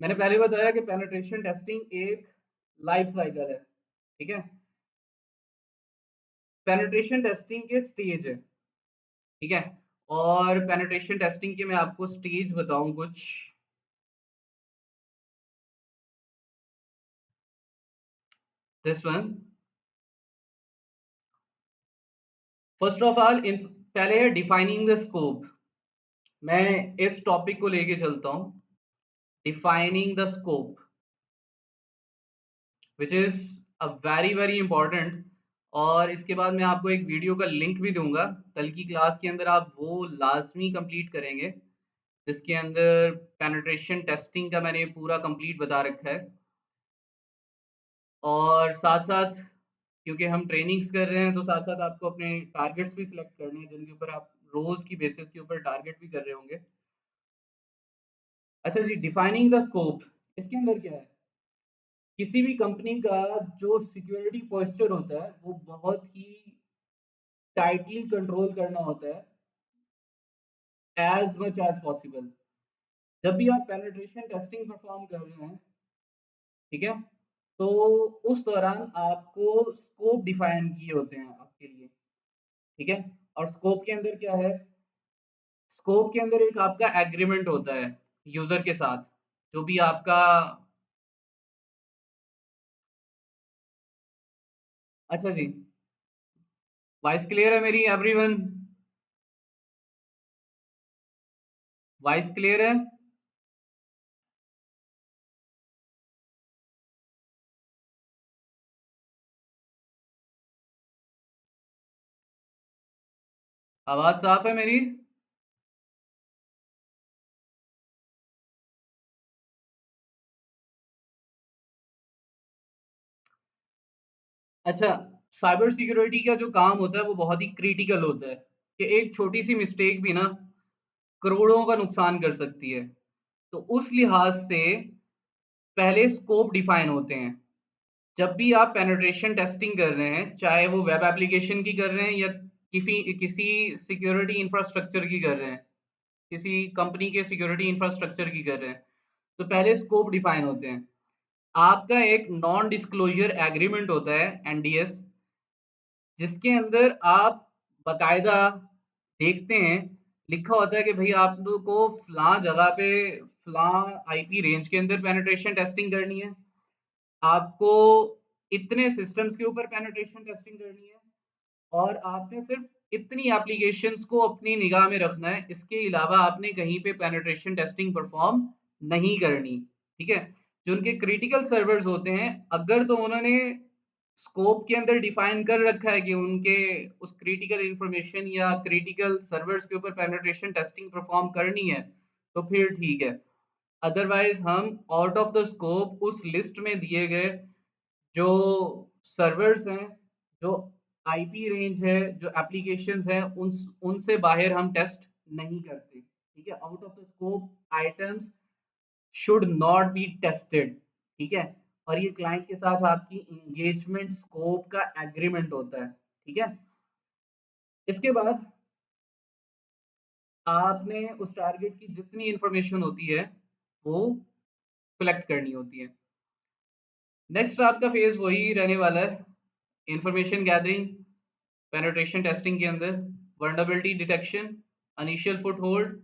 मैंने पहले बताया कि पेनिट्रेशन टेस्टिंग एक लाइफ साइकिल है। ठीक है, पेनिट्रेशन टेस्टिंग के स्टेज है। ठीक है, और पेनिट्रेशन टेस्टिंग के मैं आपको स्टेज बताऊं कुछ। This one, first of all in, पहले है डिफाइनिंग द स्कोप। मैं इस टॉपिक को लेके चलता हूं, defining the scope, which is a very very important. और इसके बाद मैं आपको एक वीडियो का लिंक भी दूंगा, कल की क्लास के अंदर आप वो लाजमी कंप्लीट करेंगे, जिसके अंदर पेनिट्रेशन टेस्टिंग का मैंने पूरा कंप्लीट बता रखा है। और साथ साथ क्योंकि हम ट्रेनिंग्स कर रहे हैं, तो साथ साथ आपको अपने टारगेट्स भी सिलेक्ट करने हैं जिनके ऊपर आप रोज की बेसिस के ऊपर टारगेट भी कर रहे होंगे। अच्छा जी, डिफाइनिंग द स्कोप, इसके अंदर क्या है, किसी भी कंपनी का जो सिक्योरिटी पोस्चर होता है वो बहुत ही टाइटली कंट्रोल करना होता है एज मच एज पॉसिबल। जब भी आप पेनिट्रेशन टेस्टिंग परफॉर्म कर रहे हैं, ठीक है, तो उस दौरान आपको स्कोप डिफाइन किए होते हैं आपके लिए। ठीक है, और स्कोप के अंदर क्या है, स्कोप के अंदर एक आपका एग्रीमेंट होता है यूजर के साथ, जो भी आपका। अच्छा जी, वॉइस क्लियर है मेरी एवरीवन? वॉइस क्लियर है? आवाज साफ है मेरी? अच्छा, साइबर सिक्योरिटी का जो काम होता है वो बहुत ही क्रिटिकल होता है कि एक छोटी सी मिस्टेक भी ना करोड़ों का नुकसान कर सकती है। तो उस लिहाज से पहले स्कोप डिफाइन होते हैं। जब भी आप पेनिट्रेशन टेस्टिंग कर रहे हैं, चाहे वो वेब एप्लीकेशन की कर रहे हैं या किसी किसी सिक्योरिटी इंफ्रास्ट्रक्चर की कर रहे हैं, किसी कंपनी के सिक्योरिटी इंफ्रास्ट्रक्चर की कर रहे हैं, तो पहले स्कोप डिफाइन होते हैं। आपका एक नॉन डिस्क्लोजर एग्रीमेंट होता है, एनडीएस, जिसके अंदर आप बकायदा देखते हैं, लिखा होता है कि भाई आप लोग को फलां जगह पे फलां आईपी रेंज के अंदर पेनिट्रेशन टेस्टिंग करनी है, आपको इतने सिस्टम्स के ऊपर पेनिट्रेशन टेस्टिंग करनी है, और आपने सिर्फ इतनी एप्लीकेशंस को अपनी निगाह में रखना है, इसके अलावा आपने कहीं पे पेनिट्रेशन टेस्टिंग परफॉर्म नहीं करनी। ठीक है, जो उनके क्रिटिकल सर्वर्स होते हैं, अगर तो उन्होंने स्कोप के अंदर डिफाइन कर रखा है कि उनके उस क्रिटिकल इंफॉर्मेशन या क्रिटिकल सर्वर्स के ऊपर पेनिट्रेशन टेस्टिंग परफॉर्म करनी है, तो फिर ठीक है। अदरवाइज हम आउट ऑफ द स्कोप उस लिस्ट में दिए गए जो सर्वर्स हैं, जो आईपी रेंज है, जो एप्लीकेशंस हैं, उनसे बाहर हम टेस्ट नहीं करते। ठीक है, out of the scope items should not be tested. ठीक है, और ये क्लाइंट के साथ आपकी इंगेजमेंट स्कोप का एग्रीमेंट होता है। ठीक है, इसके बाद आपने उस टारगेट की जितनी इंफॉर्मेशन होती है वो कलेक्ट करनी होती है। नेक्स्ट आपका फेज वही रहने वाला है, इंफॉर्मेशन गैदरिंग, पेनिट्रेशन टेस्टिंग के अंदर vulnerability detection, initial foothold,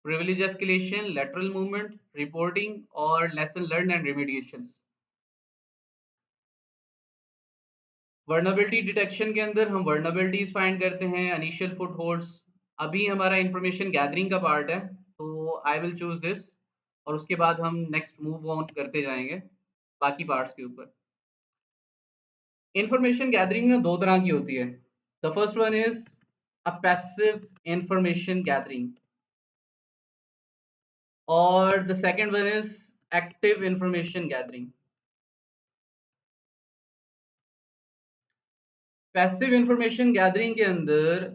privilege escalation, lateral movement, reporting और lesson learn and remediations. Vulnerability detection के अंदर हम वर्नेबिलिटीज फाइंड करते हैं, इनिशियल फुटहोल्ड्स। अभी हमारा इंफॉर्मेशन गैदरिंग का पार्ट है, तो आई विल चूज दिस, और उसके बाद हम नेक्स्ट मूव ऑन करते जाएंगे बाकी पार्ट्स के ऊपर। इंफॉर्मेशन गैदरिंग में दो तरह की होती है। The first one is a passive information gathering और the second one is active information gathering. Passive information gathering के अंदर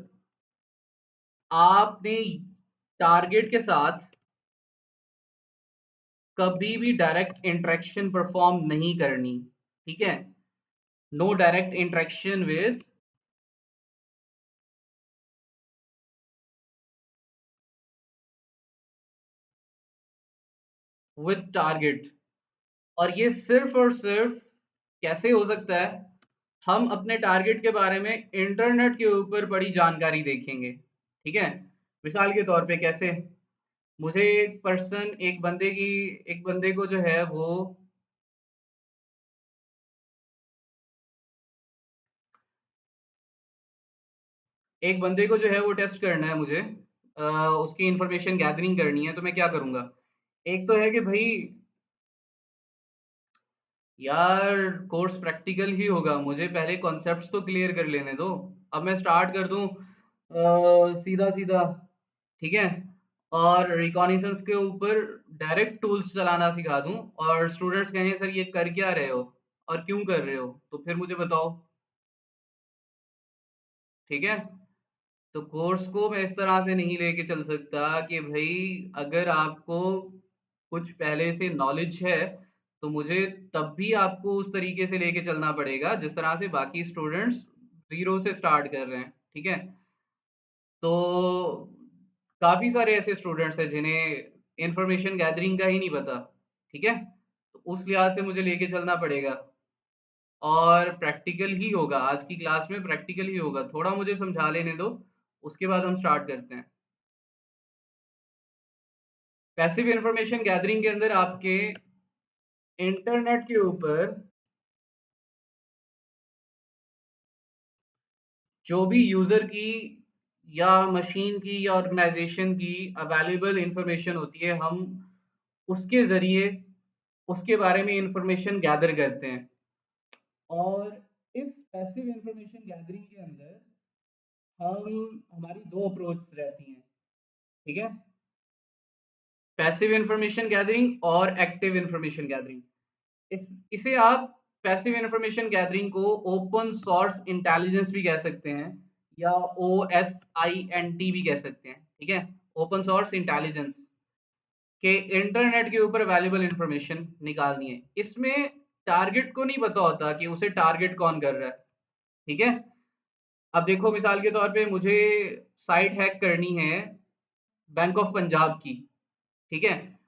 आपने टारगेट के साथ कभी भी डायरेक्ट इंटरेक्शन परफॉर्म नहीं करनी। ठीक है, no direct interaction with target. और ये सिर्फ और सिर्फ कैसे हो सकता है, हम अपने टारगेट के बारे में इंटरनेट के ऊपर बड़ी जानकारी देखेंगे। ठीक है, मिसाल के तौर पे कैसे, मुझे एक बंदे को जो है वो एक बंदे को जो है वो टेस्ट करना है मुझे, उसकी इंफॉर्मेशन गैदरिंग करनी है, तो मैं क्या करूंगा? एक तो है कि भाई यार कोर्स प्रैक्टिकल ही होगा, मुझे पहले कॉन्सेप्ट्स तो क्लियर कर लेने दो। अब मैं स्टार्ट कर दूं सीधा सीधा, ठीक है, और रिकॉग्निशंस के ऊपर डायरेक्ट टूल्स चलाना सिखा दूं और स्टूडेंट्स कहें सर ये कर क्या रहे हो और क्यों कर रहे हो, तो फिर मुझे बताओ। ठीक है, तो कोर्स को मैं इस तरह से नहीं लेके चल सकता कि भाई अगर आपको कुछ पहले से नॉलेज है तो मुझे तब भी आपको उस तरीके से लेके चलना पड़ेगा जिस तरह से बाकी स्टूडेंट्स जीरो से स्टार्ट कर रहे हैं। ठीक है, तो काफी सारे ऐसे स्टूडेंट्स हैं जिन्हें इंफॉर्मेशन गैदरिंग का ही नहीं पता। ठीक है, तो उस लिहाज से मुझे लेके चलना पड़ेगा और प्रैक्टिकल ही होगा, आज की क्लास में प्रैक्टिकल ही होगा। थोड़ा मुझे समझा लेने दो, उसके बाद हम स्टार्ट करते हैं। पैसिव इंफॉर्मेशन गैदरिंग के अंदर आपके इंटरनेट के ऊपर जो भी यूजर की या मशीन की या ऑर्गेनाइजेशन की अवेलेबल इंफॉर्मेशन होती है, हम उसके जरिए उसके बारे में इंफॉर्मेशन गैदर करते हैं। और इस पैसिव इंफॉर्मेशन गैदरिंग के अंदर हमारी दो अप्रोच रहती हैं। ठीक है, पैसिव इंफॉर्मेशन गैदरिंग और एक्टिव इंफॉर्मेशन गैदरिंग। इसे आप पैसिव इंफॉर्मेशन गैदरिंग को ओपन सोर्स इंटेलिजेंस भी कह सकते हैं या OSINT भी कह सकते हैं। ठीक है, ओपन सोर्स इंटेलिजेंस के इंटरनेट के ऊपर अवेलेबल इंफॉर्मेशन निकालनी है। इसमें टारगेट को नहीं पता होता कि उसे टारगेट कौन कर रहा है। ठीक है, अब देखो मिसाल के तौर पे मुझे साइट हैक करनी है बैंक ऑफ पंजाब की। ठीक है,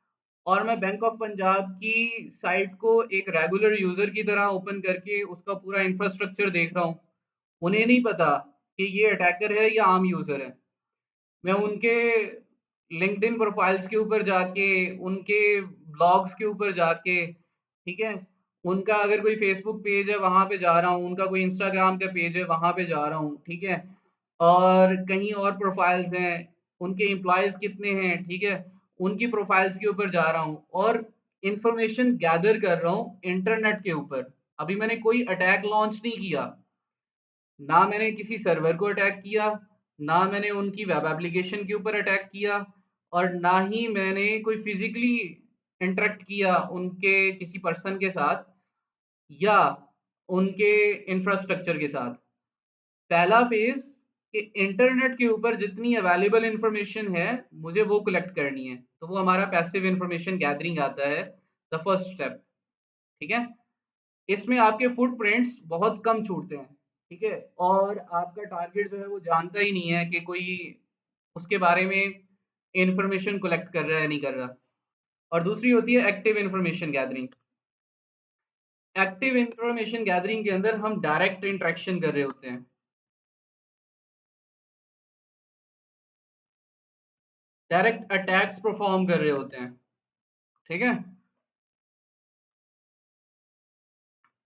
और मैं बैंक ऑफ पंजाब की साइट को एक रेगुलर यूजर की तरह ओपन करके उसका पूरा इंफ्रास्ट्रक्चर देख रहा हूँ। उन्हें नहीं पता कि ये अटैकर है या आम यूजर है। मैं उनके लिंक्डइन प्रोफाइल्स के ऊपर जाके, उनके ब्लॉग्स के ऊपर जाके, ठीक है, उनका अगर कोई फेसबुक पेज है वहां पे जा रहा हूँ, उनका कोई इंस्टाग्राम का पेज है वहां पे जा रहा हूँ। ठीक है, और कहीं और प्रोफाइल्स हैं, उनके एम्प्लॉयज़ कितने हैं, ठीक है? उनकी प्रोफाइल्स के ऊपर जा रहा हूँ और इन्फॉर्मेशन गैदर कर रहा हूँ इंटरनेट के ऊपर। अभी मैंने कोई अटैक लॉन्च नहीं किया, ना मैंने किसी सर्वर को अटैक किया, ना मैंने उनकी वेब एप्लीकेशन के ऊपर अटैक किया और ना ही मैंने कोई फिज़िकली इंटरैक्ट किया उनके किसी पर्सन के साथ या उनके इंफ्रास्ट्रक्चर के साथ। पहला फ़ेज़ कि इंटरनेट के ऊपर जितनी अवेलेबल इन्फॉर्मेशन है, मुझे वो कलेक्ट करनी है। तो वो हमारा पैसिव इन्फॉर्मेशन गैदरिंग आता है, द फर्स्ट स्टेप, ठीक है? इसमें आपके फुटप्रिंट्स बहुत कम छूटते हैं, ठीक है? और आपका टारगेट जो है वो जानता ही नहीं है कि कोई उसके बारे में इन्फॉर्मेशन कलेक्ट कर रहा है, नहीं कर रहा। और दूसरी होती है active information gathering. Active information gathering के अंदर हम डायरेक्ट इंटरेक्शन कर रहे होते हैं, डायरेक्ट अटैक्स परफॉर्म कर रहे होते हैं, ठीक है?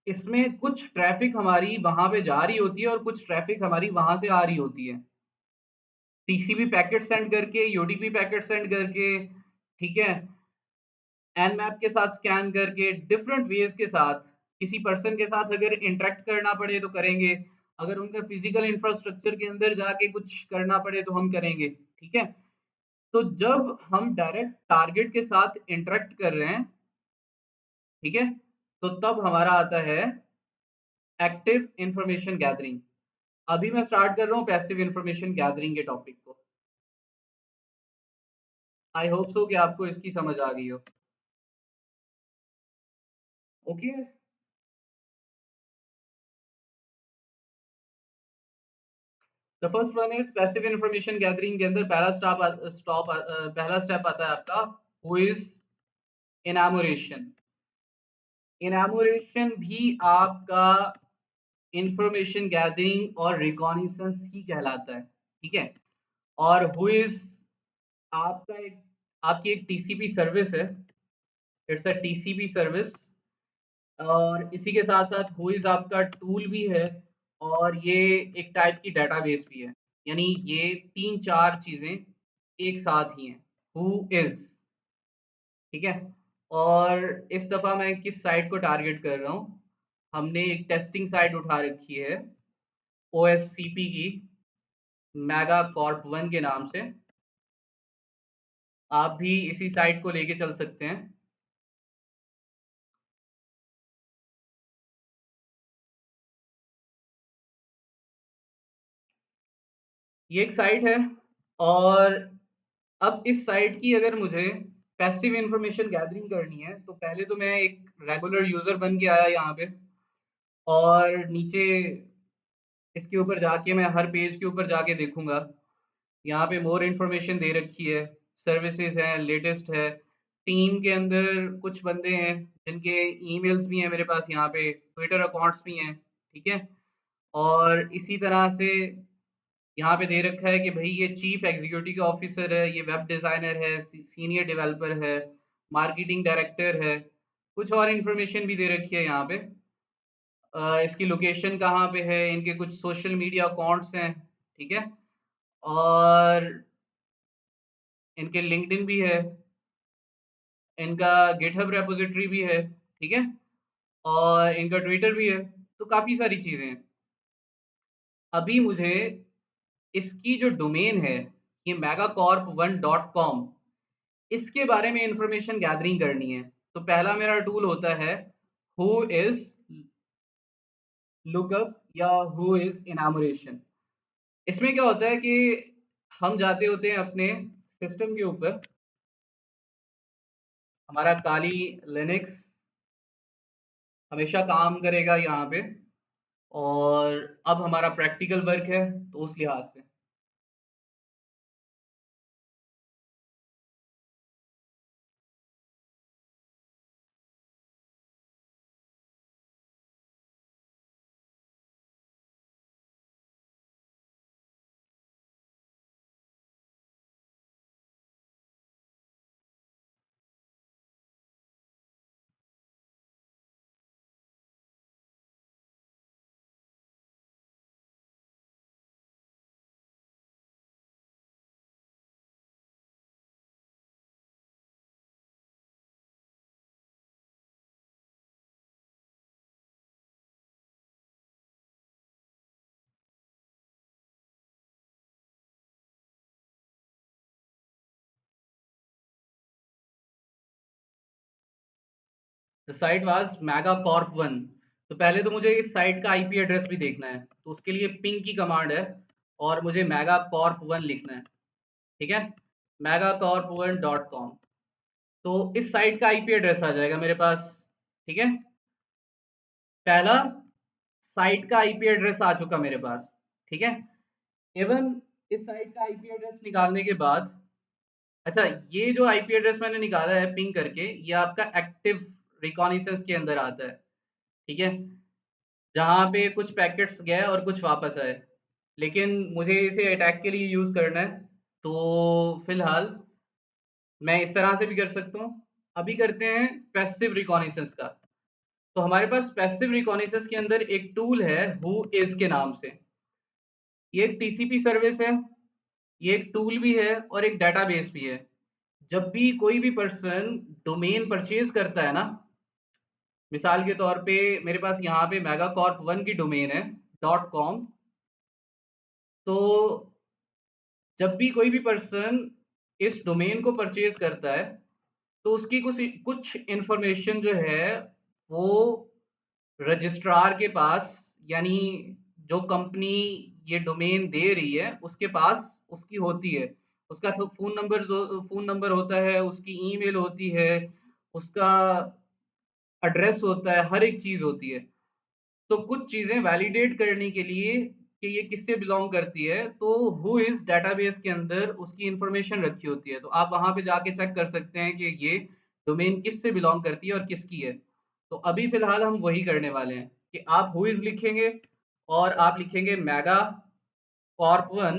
इसमें कुछ ट्रैफ़िक हमारी वहाँ पे जा रही होती है और कुछ ट्रैफ़िक हमारी वहाँ से आ रही होती है। टीसीपी पैकेट सेंड करके, यूडीपी पैकेट सेंड करके, ठीक है? एनमैप के साथ स्कैन करके, डिफरेंट वेज़ के साथ, किसी पर्सन के साथ अगर इंटरैक्ट करना पड़े तो करेंगे, अगर उनका फिज़िकल इंफ्रास्ट्रक्चर के अंदर जाके कुछ करना पड़े तो हम करेंगे, ठीक है? तो जब हम डायरेक्ट टारगेट के साथ इंटरैक्ट कर रहे हैं, ठीक है? तो तब हमारा आता है एक्टिव इन्फॉर्मेशन गैदरिंग। अभी मैं स्टार्ट कर रहा हूँ पैसिव इन्फॉर्मेशन गैदरिंग के टॉपिक को। आई होप सो कि आपको इसकी समझ आ गई हो। Okay, the first one is passive information gathering के अंदर पहला स्टेप आता है आपका हु इज इनामोरेशन। इनामोरेशन भी आपका इंफॉर्मेशन गैदरिंग और रिकॉनिसेंस ही कहलाता है, ठीक है? और हु इज आपका एक आपकी एक टीसीपी सर्विस है, इट्स अ टीसीपी सर्विस। और इसी के साथ-साथ व्होइस आपका टूल भी है और ये एक टाइप की डेटाबेस भी है। यानी ये 3-4 चीज़ें एक साथ ही हैं। हू इज़, ठीक है? और इस दफ़ा मैं किस साइट को टारगेट कर रहा हूँ, हमने एक टेस्टिंग साइट उठा रखी है ओएससीपी की, मेगा कॉर्प 1 के नाम से। आप भी इसी साइट को लेके चल सकते हैं। ये एक साइट है और अब इस साइट की अगर मुझे पैसिव इन्फॉर्मेशन गैदरिंग करनी है तो पहले तो मैं एक रेगुलर यूजर बन के आया यहाँ पे और नीचे इसके ऊपर जाके मैं हर पेज के ऊपर जाके देखूंगा। यहाँ पे मोर इन्फॉर्मेशन दे रखी है, सर्विसेज हैं, लेटेस्ट है। टीम के अंदर कुछ बंदे हैं जिनके ईमेल्स भी हैं मेरे पास, यहाँ पे ट्विटर अकाउंट्स भी हैं, ठीक है? और इसी तरह से यहाँ पे दे रखा है कि भाई ये चीफ एग्जीक्यूटिव ऑफिसर है, ये वेब डिज़ाइनर है, सीनियर डेवलपर है, मार्केटिंग डायरेक्टर है। कुछ और इन्फॉर्मेशन भी दे रखी है यहाँ पे। इसकी लोकेशन कहाँ पे है, इनके कुछ सोशल मीडिया अकाउंट्स हैं, ठीक है? और इनके लिंक्डइन भी है, इनका गिटहब रेपोजिटरी भी है, ठीक है? और इनका ट्विटर भी है, तो काफ़ी सारी चीज़ें हैं। अभी मुझे इसकी जो डोमेन है, ये megacorp1.com, इसके बारे में इंफॉर्मेशन गैदरिंग करनी है। तो पहला मेरा टूल होता है हु इज लुकअप या हु इज इनामोरेशन। इसमें क्या होता है कि हम जाते होते हैं अपने सिस्टम के ऊपर, हमारा काली लिनक्स हमेशा काम करेगा यहाँ पे और अब हमारा प्रैक्टिकल वर्क है तो उस लिहाज से द साइट वाज मेगाकॉर्प 1। तो पहले तो मुझे इस साइट का आईपी एड्रेस भी देखना है, तो उसके लिए पिंग की कमांड है और मुझे मेगाकॉर्प 1 लिखना है। ठीक है, megacorp1.com। तो इस साइट का आईपी एड्रेस आ जाएगा मेरे पास। ठीक है, पहला साइट का आईपी एड्रेस आ चुका मेरे पास। ठीक है, इवन इस साइट का आईपी एड्रेस निकालने के बाद, अच्छा, ये जो आईपी एड्रेस मैंने निकाला है पिंग करके, ये आपका एक्टिव रिकॉनिसेंस के अंदर आता है। ठीक है, जहाँ पे कुछ पैकेट्स गए और कुछ वापस आए, लेकिन मुझे इसे अटैक के लिए यूज़ करना है, तो फिलहाल मैं इस तरह से भी कर सकता हूँ। अभी करते हैं पैसिव रिकॉनिसेंस का। तो हमारे पास पैसिव रिकॉनिसेंस के अंदर एक टूल है हु इज के नाम से। ये एक टीसीपी सर्विस है, ये एक टूल भी है और एक डेटाबेस भी है। जब भी कोई भी पर्सन डोमेन परचेज करता है ना, मिसाल के तौर पे मेरे पास यहाँ पे मेगाकॉर्प 1 की डोमेन है .com। तो जब भी कोई भी पर्सन इस डोमेन को परचेज करता है, तो उसकी कुछ कुछ इंफॉर्मेशन जो है वो रजिस्ट्रार के पास, यानी जो कंपनी ये डोमेन दे रही है उसके पास उसकी होती है। उसका तो फ़ोन नंबर होता है, उसकी ईमेल होती है, उसका एड्रेस होता है, हर एक चीज़ होती है। तो कुछ चीज़ें वैलिडेट करने के लिए कि ये किससे बिलॉन्ग करती है, तो हु इज़ डेटाबेस के अंदर उसकी इंफॉर्मेशन रखी होती है। तो आप वहाँ पे जाके चेक कर सकते हैं कि ये डोमेन किससे बिलॉन्ग करती है और किसकी है। तो अभी फ़िलहाल हम वही करने वाले हैं कि आप हु इज़ लिखेंगे और आप लिखेंगे मेगा कॉर्प 1,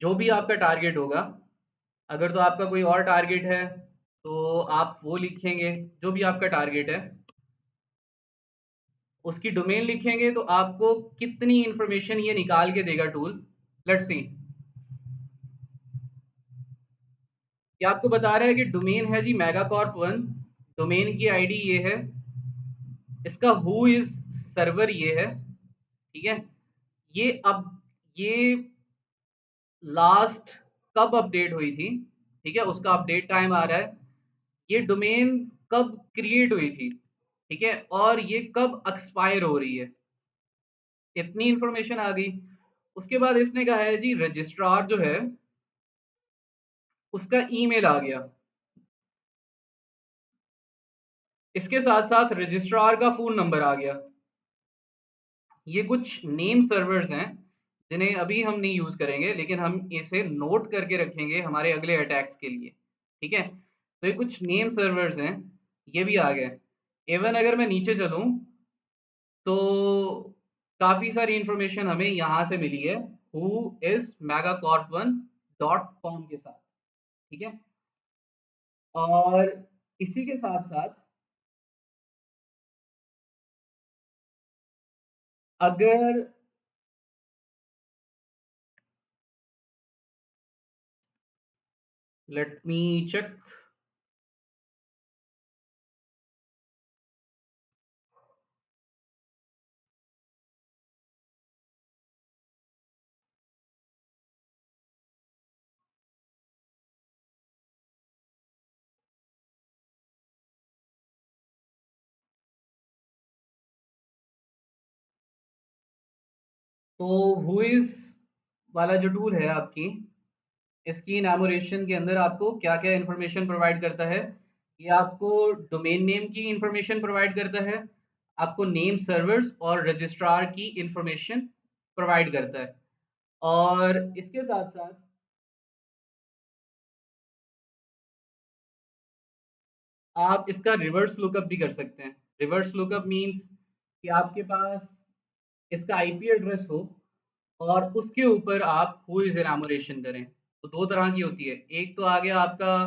जो भी आपका टारगेट होगा। अगर तो आपका कोई और टारगेट है, तो आप वो लिखेंगे, जो भी आपका टारगेट है। उसकी डोमेन लिखेंगे तो आपको कितनी इंफॉर्मेशन ये निकाल के देगा टूल। लेट्स सी, ये आपको बता रहा है कि डोमेन है जी मेगाकॉर्प 1। डोमेन की आईडी ये है, इसका हु इज सर्वर ये है। ठीक है, ये अब ये लास्ट कब अपडेट हुई थी, ठीक है, उसका अपडेट टाइम आ रहा है। ये डोमेन कब क्रिएट हुई थी, ठीक है, और ये कब एक्सपायर हो रही है। इतनी इंफॉर्मेशन आ गई। उसके बाद इसने कहा है जी रजिस्ट्रार जो है उसका ईमेल आ गया। इसके साथ साथ रजिस्ट्रार का फ़ोन नंबर आ गया। ये कुछ नेम सर्वर्स हैं जिन्हें अभी हम नहीं यूज़ करेंगे, लेकिन हम इसे नोट करके रखेंगे हमारे अगले अटैक्स के लिए। ठीक है, तो ये कुछ नेम सर्वर्स हैं, ये भी आ गए। इवन अगर मैं नीचे चलूँ तो काफ़ी सारी इंफॉर्मेशन हमें यहाँ से मिली है हु इज़ megacorp1.com के साथ। ठीक है, और इसी के साथ साथ अगर लेट मी चेक। तो हुइज वाला जो टूल है आपकी, इसकी इनैमोरेशन के अंदर आपको क्या-क्या इन्फॉर्मेशन प्रोवाइड करता है। ये आपको डोमेन नेम की इन्फॉर्मेशन प्रोवाइड करता है, आपको नेम सर्वर्स और रजिस्ट्रार की इन्फॉर्मेशन प्रोवाइड करता है, और इसके साथ-साथ आप इसका रिवर्स लुकअप भी कर सकते हैं। रिवर्स लुकअप मीन्स कि आपके पास इसका आईपी एड्रेस हो और उसके ऊपर आप हुइज इनैमोरेशन करें। तो 2 तरह की होती है। एक तो आ गया आपका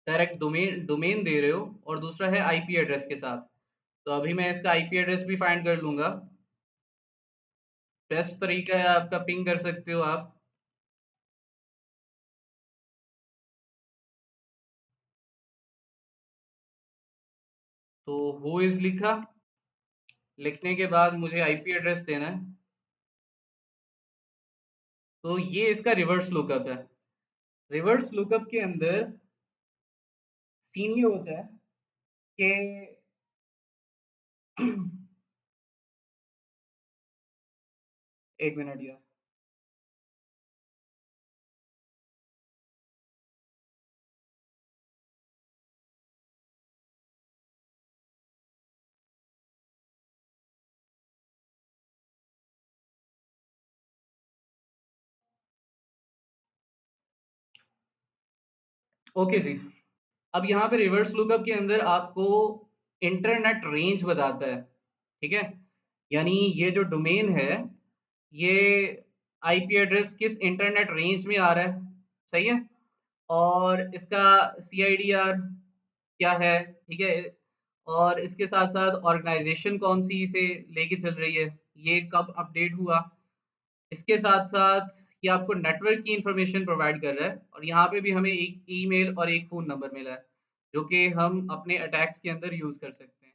डायरेक्ट डोमेन डोमेन दे रहे हो, और दूसरा है आईपी एड्रेस के साथ। तो अभी मैं इसका आईपी एड्रेस भी फाइंड कर लूँगा। बेस्ट तरीका है आपका, पिंग कर सकते हो आप। तो हु इज़ लिखा, लिखने के बाद मुझे आईपी एड्रेस देना है। तो ये इसका रिवर्स लुकअप है। रिवर्स लुकअप के अंदर सीन ये होता है कि एक मिनट यार। ओके जी। अब यहाँ पे रिवर्स लुकअप के अंदर आपको इंटरनेट रेंज बताता है, ठीक है। यानी ये जो डोमेन है, ये आईपी एड्रेस किस इंटरनेट रेंज में आ रहा है, सही है। और इसका सीआईडीआर क्या है, ठीक है। और इसके साथ साथ ऑर्गेनाइजेशन कौन सी इसे लेके चल रही है, ये कब अपडेट हुआ। इसके साथ साथ ये आपको नेटवर्क की इंफॉर्मेशन प्रोवाइड कर रहा है, और यहाँ पे भी हमें एक ईमेल और एक फ़ोन नंबर मिला है, जो कि हम अपने अटैक्स के अंदर यूज़ कर सकते हैं।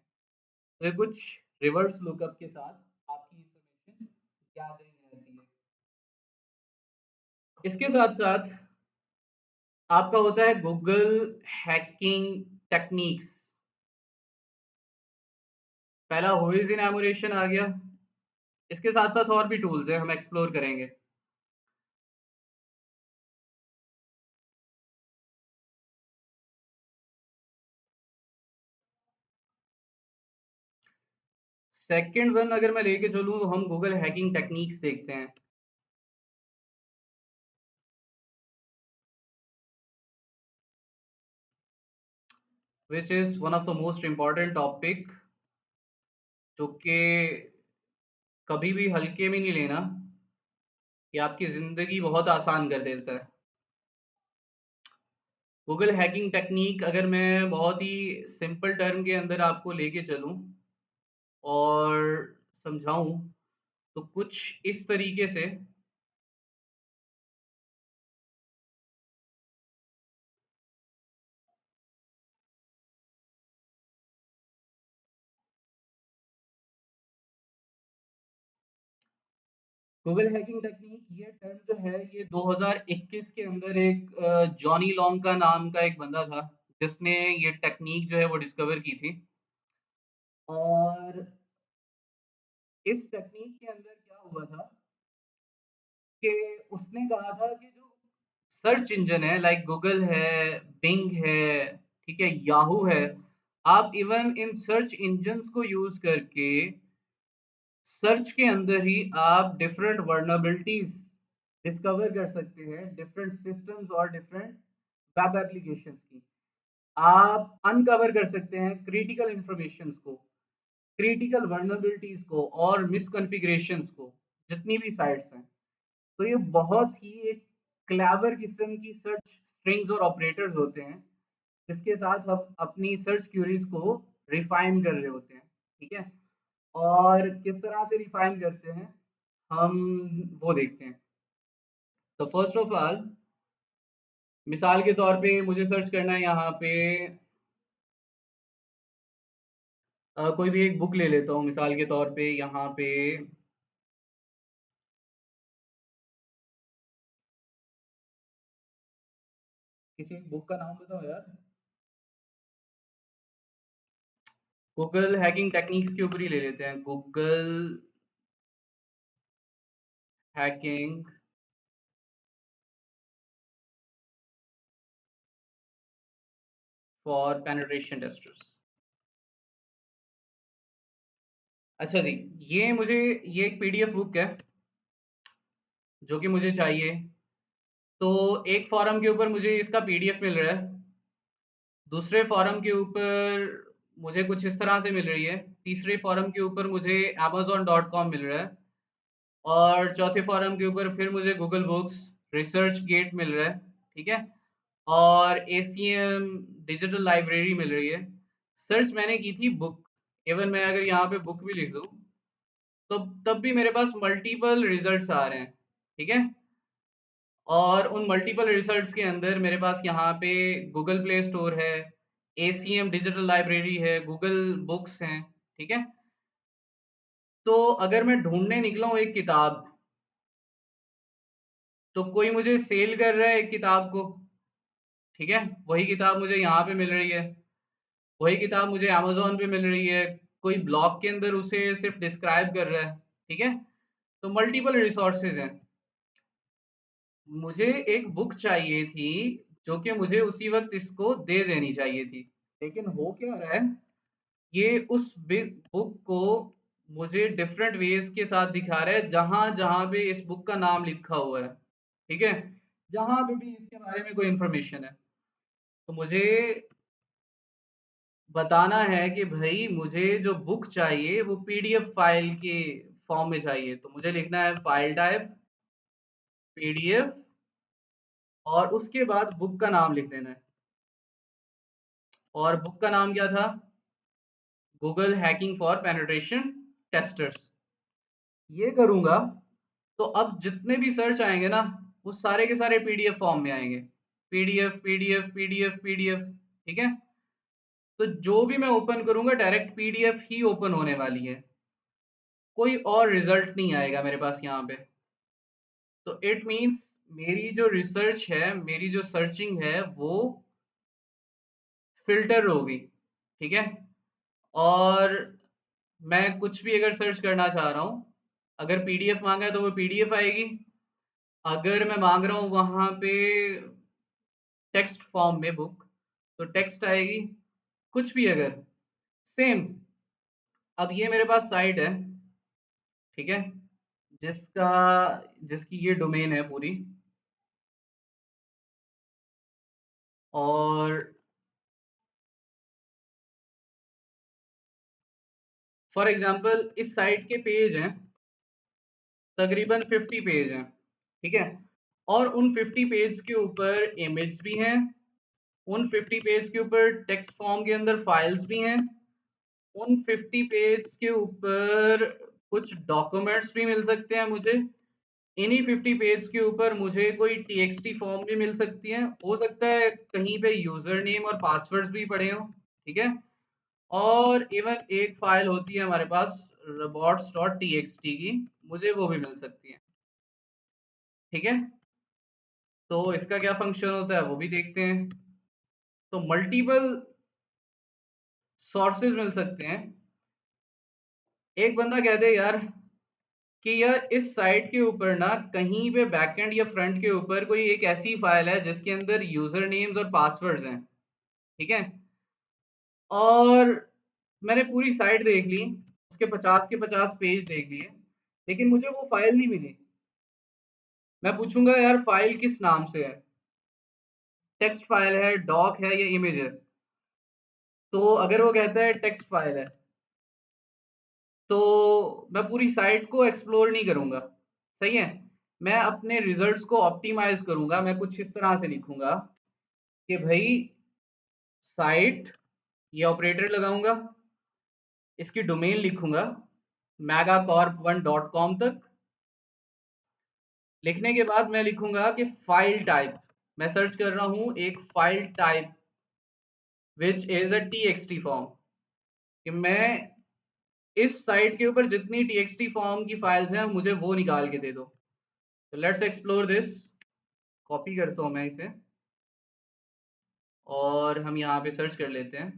तो ये कुछ रिवर्स लुकअप के साथ आपकी इंफॉर्मेशन गैदरिंग रहती है। इसके साथ साथ आपका होता है गूगल हैकिंग टेक्निक्स। पहला हुइज इन एमुलेशन आ गया। इसके साथ साथ और भी टूल्स हैं, हम एक्सप्लोर करेंगे। सेकंड वन अगर मैं लेके चलूँ तो हम गूगल हैकिंग टेक्निक्स देखते हैं, which is one of the most important topic, जो कि कभी भी हल्के में नहीं लेना। ये आपकी ज़िंदगी बहुत आसान कर देता है। गूगल हैकिंग टेक्निक अगर मैं बहुत ही सिंपल टर्म के अंदर आपको लेके चलूँ और समझाऊँ, तो कुछ इस तरीके से। गूगल हैकिंग टेक्निक ये टर्म जो है, ये 2021 के अंदर एक जॉनी लॉन्ग का नाम का एक बंदा था, जिसने ये टेक्निक जो है वो डिस्कवर की थी। और इस टेक्निक के अंदर क्या हुआ था कि उसने कहा था कि जो सर्च इंजन है, लाइक गूगल है, बिंग है, ठीक है, याहू है, आप इवन इन सर्च इंजन्स को यूज करके सर्च के अंदर ही आप डिफरेंट वर्नेबिलिटीज डिस्कवर कर सकते हैं, डिफरेंट सिस्टम्स और डिफरेंट वेब एप्लीकेशंस की। आप अनकवर कर सकते हैं क्रिटिकल इंफॉर्मेशन को, क्रिटिकल वर्नेबिलिटीज को और मिसकॉन्फ़िगरेशंस को, जितनी भी साइट्स हैं। तो ये बहुत ही एक क्लेवर किस्म की सर्च स्ट्रिंग्स और ऑपरेटर्स होते हैं, जिसके साथ हम अपनी सर्च क्यूरीज को रिफाइन कर रहे होते हैं, ठीक है। और किस तरह से रिफाइन करते हैं, हम वो देखते हैं। तो फर्स्ट ऑफ ऑल, मिसाल के तौर पे मुझे सर्च करना है यहाँ पे, कोई भी एक बुक ले लेता हूँ मिसाल के तौर पे यहाँ पे। किसी एक बुक का नाम बताओ यार। गूगल हैकिंग टेक्निक्स के ऊपर ही ले लेते हैं, Google hacking for penetration testers. अच्छा जी, ये एक पीडीएफ बुक है जो कि मुझे चाहिए। तो एक फॉरम के ऊपर मुझे इसका पीडीएफ मिल रहा है, दूसरे फॉरम के ऊपर मुझे कुछ इस तरह से मिल रही है, तीसरे फॉरम के ऊपर मुझे amazon.com मिल रहा है, और चौथे फॉरम के ऊपर फिर मुझे गूगल बुक्स, रिसर्च गेट मिल रहा है, ठीक है। और एसीएम डिजिटल लाइब्रेरी मिल रही है। सर्च मैंने की थी बुक, इवन मैं अगर यहाँ पे बुक भी लिख दूँ, तो तब भी मेरे पास मल्टीपल रिजल्ट्स आ रहे हैं, ठीक है। और उन मल्टीपल रिजल्ट्स के अंदर मेरे पास यहाँ पे गूगल प्ले स्टोर है, एसीएम डिजिटल लाइब्रेरी है, गूगल बुक्स हैं, ठीक है। तो अगर मैं ढूंढने निकला हूँ एक किताब, तो कोई मुझे सेल कर रहा है एक किताब को, ठीक है, वही किताब मुझे यहाँ पे मिल रही है। वही किताब मुझे अमेज़न पे मिल रही है, कोई ब्लॉग के अंदर उसे सिर्फ़ डिस्क्राइब कर रहा है, ठीक है? तो मल्टीपल रिसोर्सेज़ हैं। मुझे एक बुक चाहिए थी, जो कि मुझे उसी वक़्त इसको दे देनी चाहिए थी। लेकिन हो क्या रहा है, ये उस बुक को मुझे डिफरेंट वेज के साथ दिखा रहा है, जहां जहां पे इस बुक का नाम लिखा हुआ है, ठीक है, जहां पे भी इसके बारे में कोई इंफॉर्मेशन है। तो मुझे बताना है कि भाई मुझे जो बुक चाहिए वो पीडीएफ फाइल के फॉर्म में चाहिए। तो मुझे लिखना है फाइल टाइप पीडीएफ और उसके बाद बुक का नाम लिख देना है। और बुक का नाम क्या था? Google hacking for penetration testers. ये करूंगा तो अब जितने भी सर्च आएंगे ना, वो सारे के सारे पीडीएफ फॉर्म में आएंगे। पीडीएफ पीडीएफ पीडीएफ पीडीएफ, ठीक है। तो जो भी मैं ओपन करूंगा डायरेक्ट पीडीएफ ही ओपन होने वाली है, कोई और रिजल्ट नहीं आएगा मेरे पास यहाँ पे। तो इट मीन्स मेरी जो रिसर्च है, मेरी जो सर्चिंग है वो फिल्टर होगी, ठीक है। और मैं कुछ भी अगर सर्च करना चाह रहा हूँ, अगर पीडीएफ मांगा है तो वो पीडीएफ आएगी। अगर मैं मांग रहा हूँ वहां पे टेक्स्ट फॉर्म में बुक, तो टेक्स्ट आएगी। कुछ भी अगर सेम। अब ये मेरे पास साइट है, ठीक है, जिसका जिसकी ये डोमेन है पूरी। और फॉर एग्जांपल इस साइट के पेज हैं, तकरीबन 50 पेज हैं, ठीक है। और उन 50 पेज के ऊपर इमेज भी हैं, उन 50 पेज के ऊपर टेक्स्ट फॉर्म के अंदर फाइल्स भी हैं, उन 50 पेज के ऊपर कुछ डॉक्यूमेंट्स भी मिल सकते हैं मुझे। इन्हीं 50 पेज के ऊपर मुझे कोई टीएक्सटी फॉर्म भी मिल सकती है, हो सकता है कहीं पे यूजर नेम और पासवर्ड्स भी पड़े हों, ठीक है। और इवन एक फाइल होती है हमारे पास robots.txt की, मुझे वो भी मिल सकती है, ठीक है। तो इसका क्या फंक्शन होता है वो भी देखते हैं। तो मल्टीपल सोर्सेज मिल सकते हैं। एक बंदा कह दे यार कि यार इस साइट के ऊपर ना कहीं पे बैकएंड या फ्रंट के ऊपर कोई एक ऐसी फाइल है जिसके अंदर यूजर नेम्स और पासवर्ड्स हैं, ठीक है। और मैंने पूरी साइट देख ली, उसके 50 के 50 पेज देख लिए, लेकिन मुझे वो फाइल नहीं मिली। मैं पूछूंगा यार फाइल किस नाम से है, टेक्स्ट फाइल है, डॉक है या इमेज है। तो अगर वो कहता है टेक्स्ट फाइल है, तो मैं पूरी साइट को एक्सप्लोर नहीं करूंगा, सही है। मैं अपने रिजल्ट्स को ऑप्टिमाइज करूंगा। मैं कुछ इस तरह से लिखूंगा कि भाई साइट, ये ऑपरेटर लगाऊंगा, इसकी डोमेन लिखूंगा megacorp1.com तक। लिखने के बाद मैं लिखूंगा कि फाइल टाइप, मैं सर्च कर रहा हूं एक file type which is a TXT form, कि मैं इस साइट के ऊपर जितनी टीएक्सटी फॉर्म की फाइल्स हैं मुझे वो निकाल के दे दो। तो लेट्स एक्सप्लोर दिस। कॉपी करता हूँ मैं इसे और हम यहाँ पे सर्च कर लेते हैं।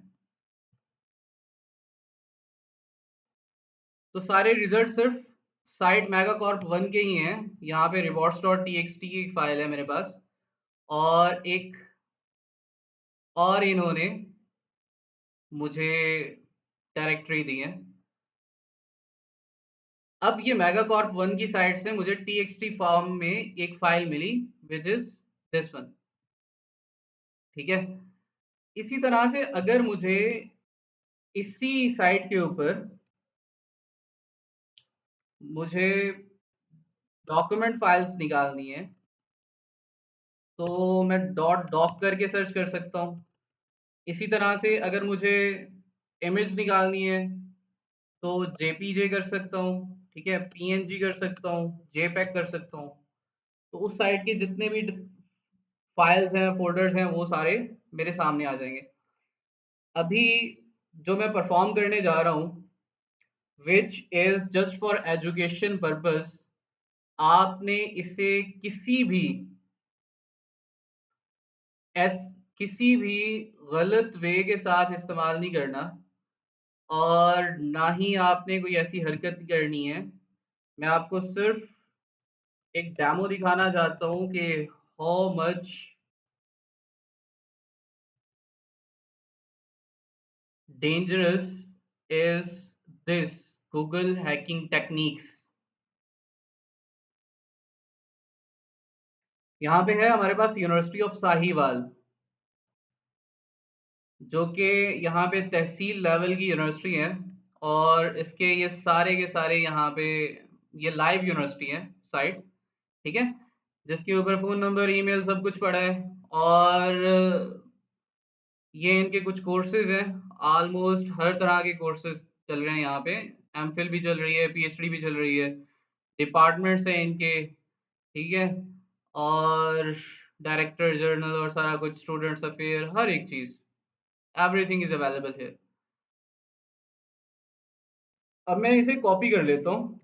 तो सारे रिजल्ट सिर्फ साइट मेगाकॉर्प वन के ही हैं। यहाँ पे rewards dot T x T की एक फाइल है मेरे पास, और एक और इन्होंने मुझे डायरेक्टरी दी है। अब ये मेगाकॉर्प वन की साइट से मुझे टी एक्स टी फॉर्म में एक फाइल मिली विच इज दिस वन, ठीक है। इसी तरह से अगर मुझे इसी साइट के ऊपर मुझे डॉक्यूमेंट फाइल्स निकालनी है, तो मैं डॉट डॉक करके सर्च कर सकता हूँ। इसी तरह से अगर मुझे इमेज निकालनी है तो जेपीजे कर सकता हूँ, ठीक है, पीएनजी कर सकता हूँ, जेपैक कर सकता हूँ। तो उस साइट के जितने भी फाइल्स हैं, फोल्डर्स हैं, वो सारे मेरे सामने आ जाएंगे। अभी जो मैं परफॉर्म करने जा रहा हूँ which is just for education purpose, आपने इसे किसी भी एस किसी भी गलत वे के साथ इस्तेमाल नहीं करना और ना ही आपने कोई ऐसी हरकत नहीं करनी है। मैं आपको सिर्फ एक डेमो दिखाना चाहता हूँ कि how much dangerous is this Google hacking techniques. यहाँ पे है हमारे पास यूनिवर्सिटी ऑफ साहिवाल, जो कि यहाँ पे तहसील लेवल की यूनिवर्सिटी है। और इसके ये सारे के सारे यहाँ पे ये लाइव यूनिवर्सिटी है साइट, ठीक है, जिसके ऊपर फ़ोन नंबर, ईमेल सब कुछ पड़ा है। और ये इनके कुछ कोर्सेज़ हैं, ऑलमोस्ट हर तरह के कोर्सेज़ चल रहे हैं यहाँ पे। एमफिल भी चल रही है, पीएचडी भी चल रही है, डिपार्टमेंट्स हैं इनके, ठीक है। और डायरेक्टर जर्नल और सारा कुछ, स्टूडेंट्स अफेयर, हर एक चीज़, एवरीथिंग इज़ अवेलेबल हियर। अब मैं इसे कॉपी कर लेता हूँ,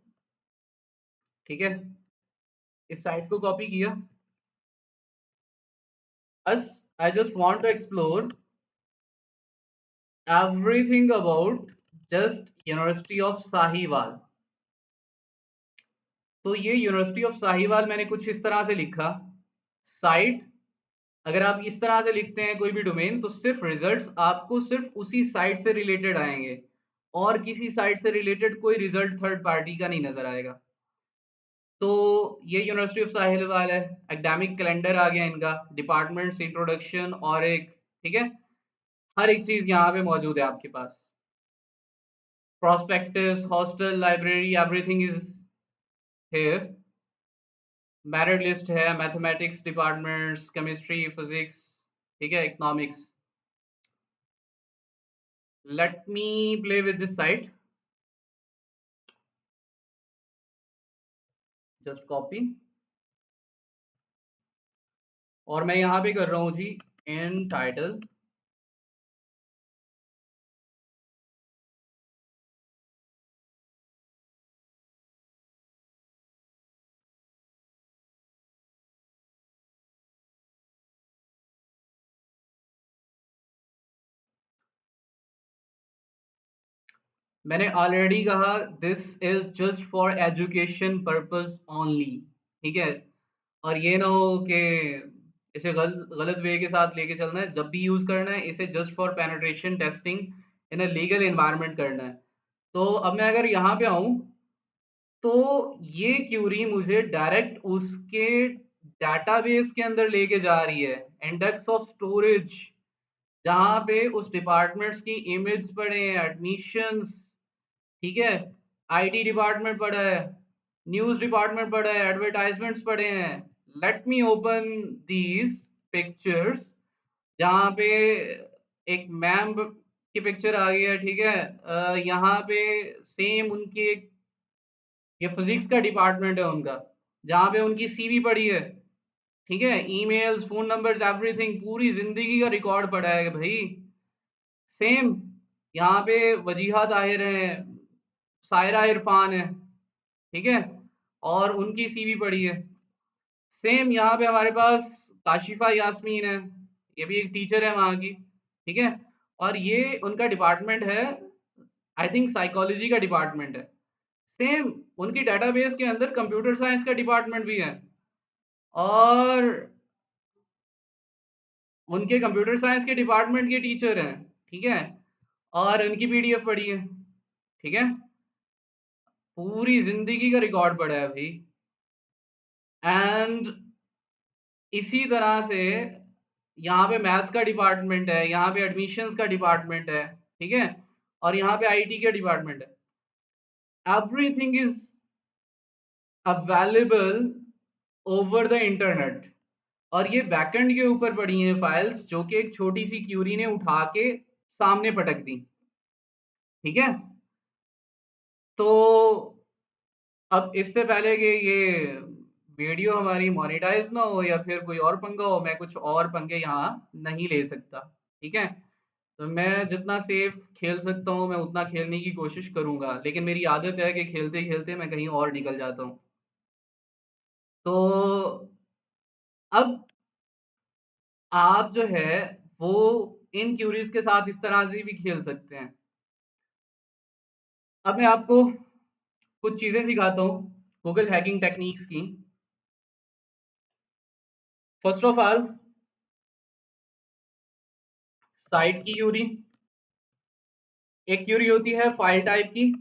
ठीक है। इस साइट को कॉपी किया। बस I just want to explore everything about just university of Sahiwal. तो ये यूनिवर्सिटी ऑफ साहिवाल मैंने कुछ इस तरह से लिखा। साइट, अगर आप इस तरह से लिखते हैं कोई भी डोमेन, तो सिर्फ रिजल्ट्स आपको सिर्फ उसी साइट से रिलेटेड आएंगे और किसी साइट से रिलेटेड कोई रिजल्ट थर्ड पार्टी का नहीं नजर आएगा। तो ये यूनिवर्सिटी ऑफ साहिवाल है। एकेडमिक कैलेंडर आ गया इनका, डिपार्टमेंट्स, इंट्रोडक्शन और एक, ठीक है, हर एक चीज यहाँ पे मौजूद है आपके पास। Prospectus, hostel, library, everything is here. Merit list है, मैथमेटिक्स डिपार्टमेंट्स, केमिस्ट्री, फिजिक्स, ठीक है, economics. Let me play with this site, just copy. और मैं यहाँ पे कर रहा हूँ जी इन टाइटल। मैंने ऑलरेडी कहा this is just for education purpose only, ठीक है। और ये ना हो कि इसे गलत वे के साथ लेके चलना है। जब भी यूज करना है इसे just for penetration testing in a legal environment करना है। तो अब मैं अगर यहाँ पे आऊँ, तो ये क्यूरी मुझे डायरेक्ट उसके डाटाबेस के अंदर लेके जा रही है, इंडेक्स ऑफ स्टोरेज, जहाँ पे उस डिपार्टमेंट्स की इमेज पड़े हैं, एडमिशंस, ठीक है, आईटी डिपार्टमेंट पड़ा है, न्यूज़ डिपार्टमेंट पड़ा है, एडवर्टाइजमेंट्स पड़े हैं। Let me open these pictures, जहाँ पे एक मैम की पिक्चर आ गई है, ठीक है। यहाँ पे सेम उनके, ये फिजिक्स का डिपार्टमेंट है उनका, जहाँ पे उनकी सीवी पड़ी है, ठीक है, ईमेल्स, फोन नंबर्स, एवरीथिंग, पूरी जिंदगी का रिकॉर्ड पड़ा है भाई। सेम यहाँ पे वजीहा ताहिर है, सायरा इरफान है, ठीक है, और उनकी सीवी पड़ी है। सेम यहाँ पे हमारे पास काशिफा यास्मीन है, ये भी एक टीचर है वहाँ की, ठीक है। और ये उनका डिपार्टमेंट है, आई थिंक साइकोलॉजी का डिपार्टमेंट है। सेम उनकी डेटाबेस के अंदर कंप्यूटर साइंस का डिपार्टमेंट भी है, और उनके कंप्यूटर साइंस के डिपार्टमेंट के टीचर हैं, ठीक है, और उनकी पीडीएफ पड़ी है, ठीक है। पूरी जिंदगी का रिकॉर्ड पड़ा है भाई। एंड इसी तरह से यहाँ पे मैथ्स का डिपार्टमेंट है, यहाँ पे एडमिशंस का डिपार्टमेंट है, ठीक है, और यहाँ पे आईटी का डिपार्टमेंट है। Everything is available over the internet. और ये बैकएंड के ऊपर पड़ी हैं फाइल्स, जो कि एक छोटी सी क्यूरी ने उठा के सामने पटक दी, ठीक है। तो अब इससे पहले कि ये वीडियो हमारी मोनेटाइज ना हो या फिर कोई और पंगा हो, मैं कुछ और पंगे यहाँ नहीं ले सकता, ठीक है। तो मैं जितना सेफ खेल सकता हूँ मैं उतना खेलने की कोशिश करूंगा, लेकिन मेरी आदत है कि खेलते खेलते मैं कहीं और निकल जाता हूँ। तो अब आप जो है वो इन क्यूरीज के साथ इस तरह से भी खेल सकते हैं। अब मैं आपको कुछ चीजें सिखाता हूँ गूगल हैकिंग टेक्निक्स की। फर्स्ट ऑफ ऑल, साइट की क्यूरी। एक क्यूरी होती है फाइल टाइप की,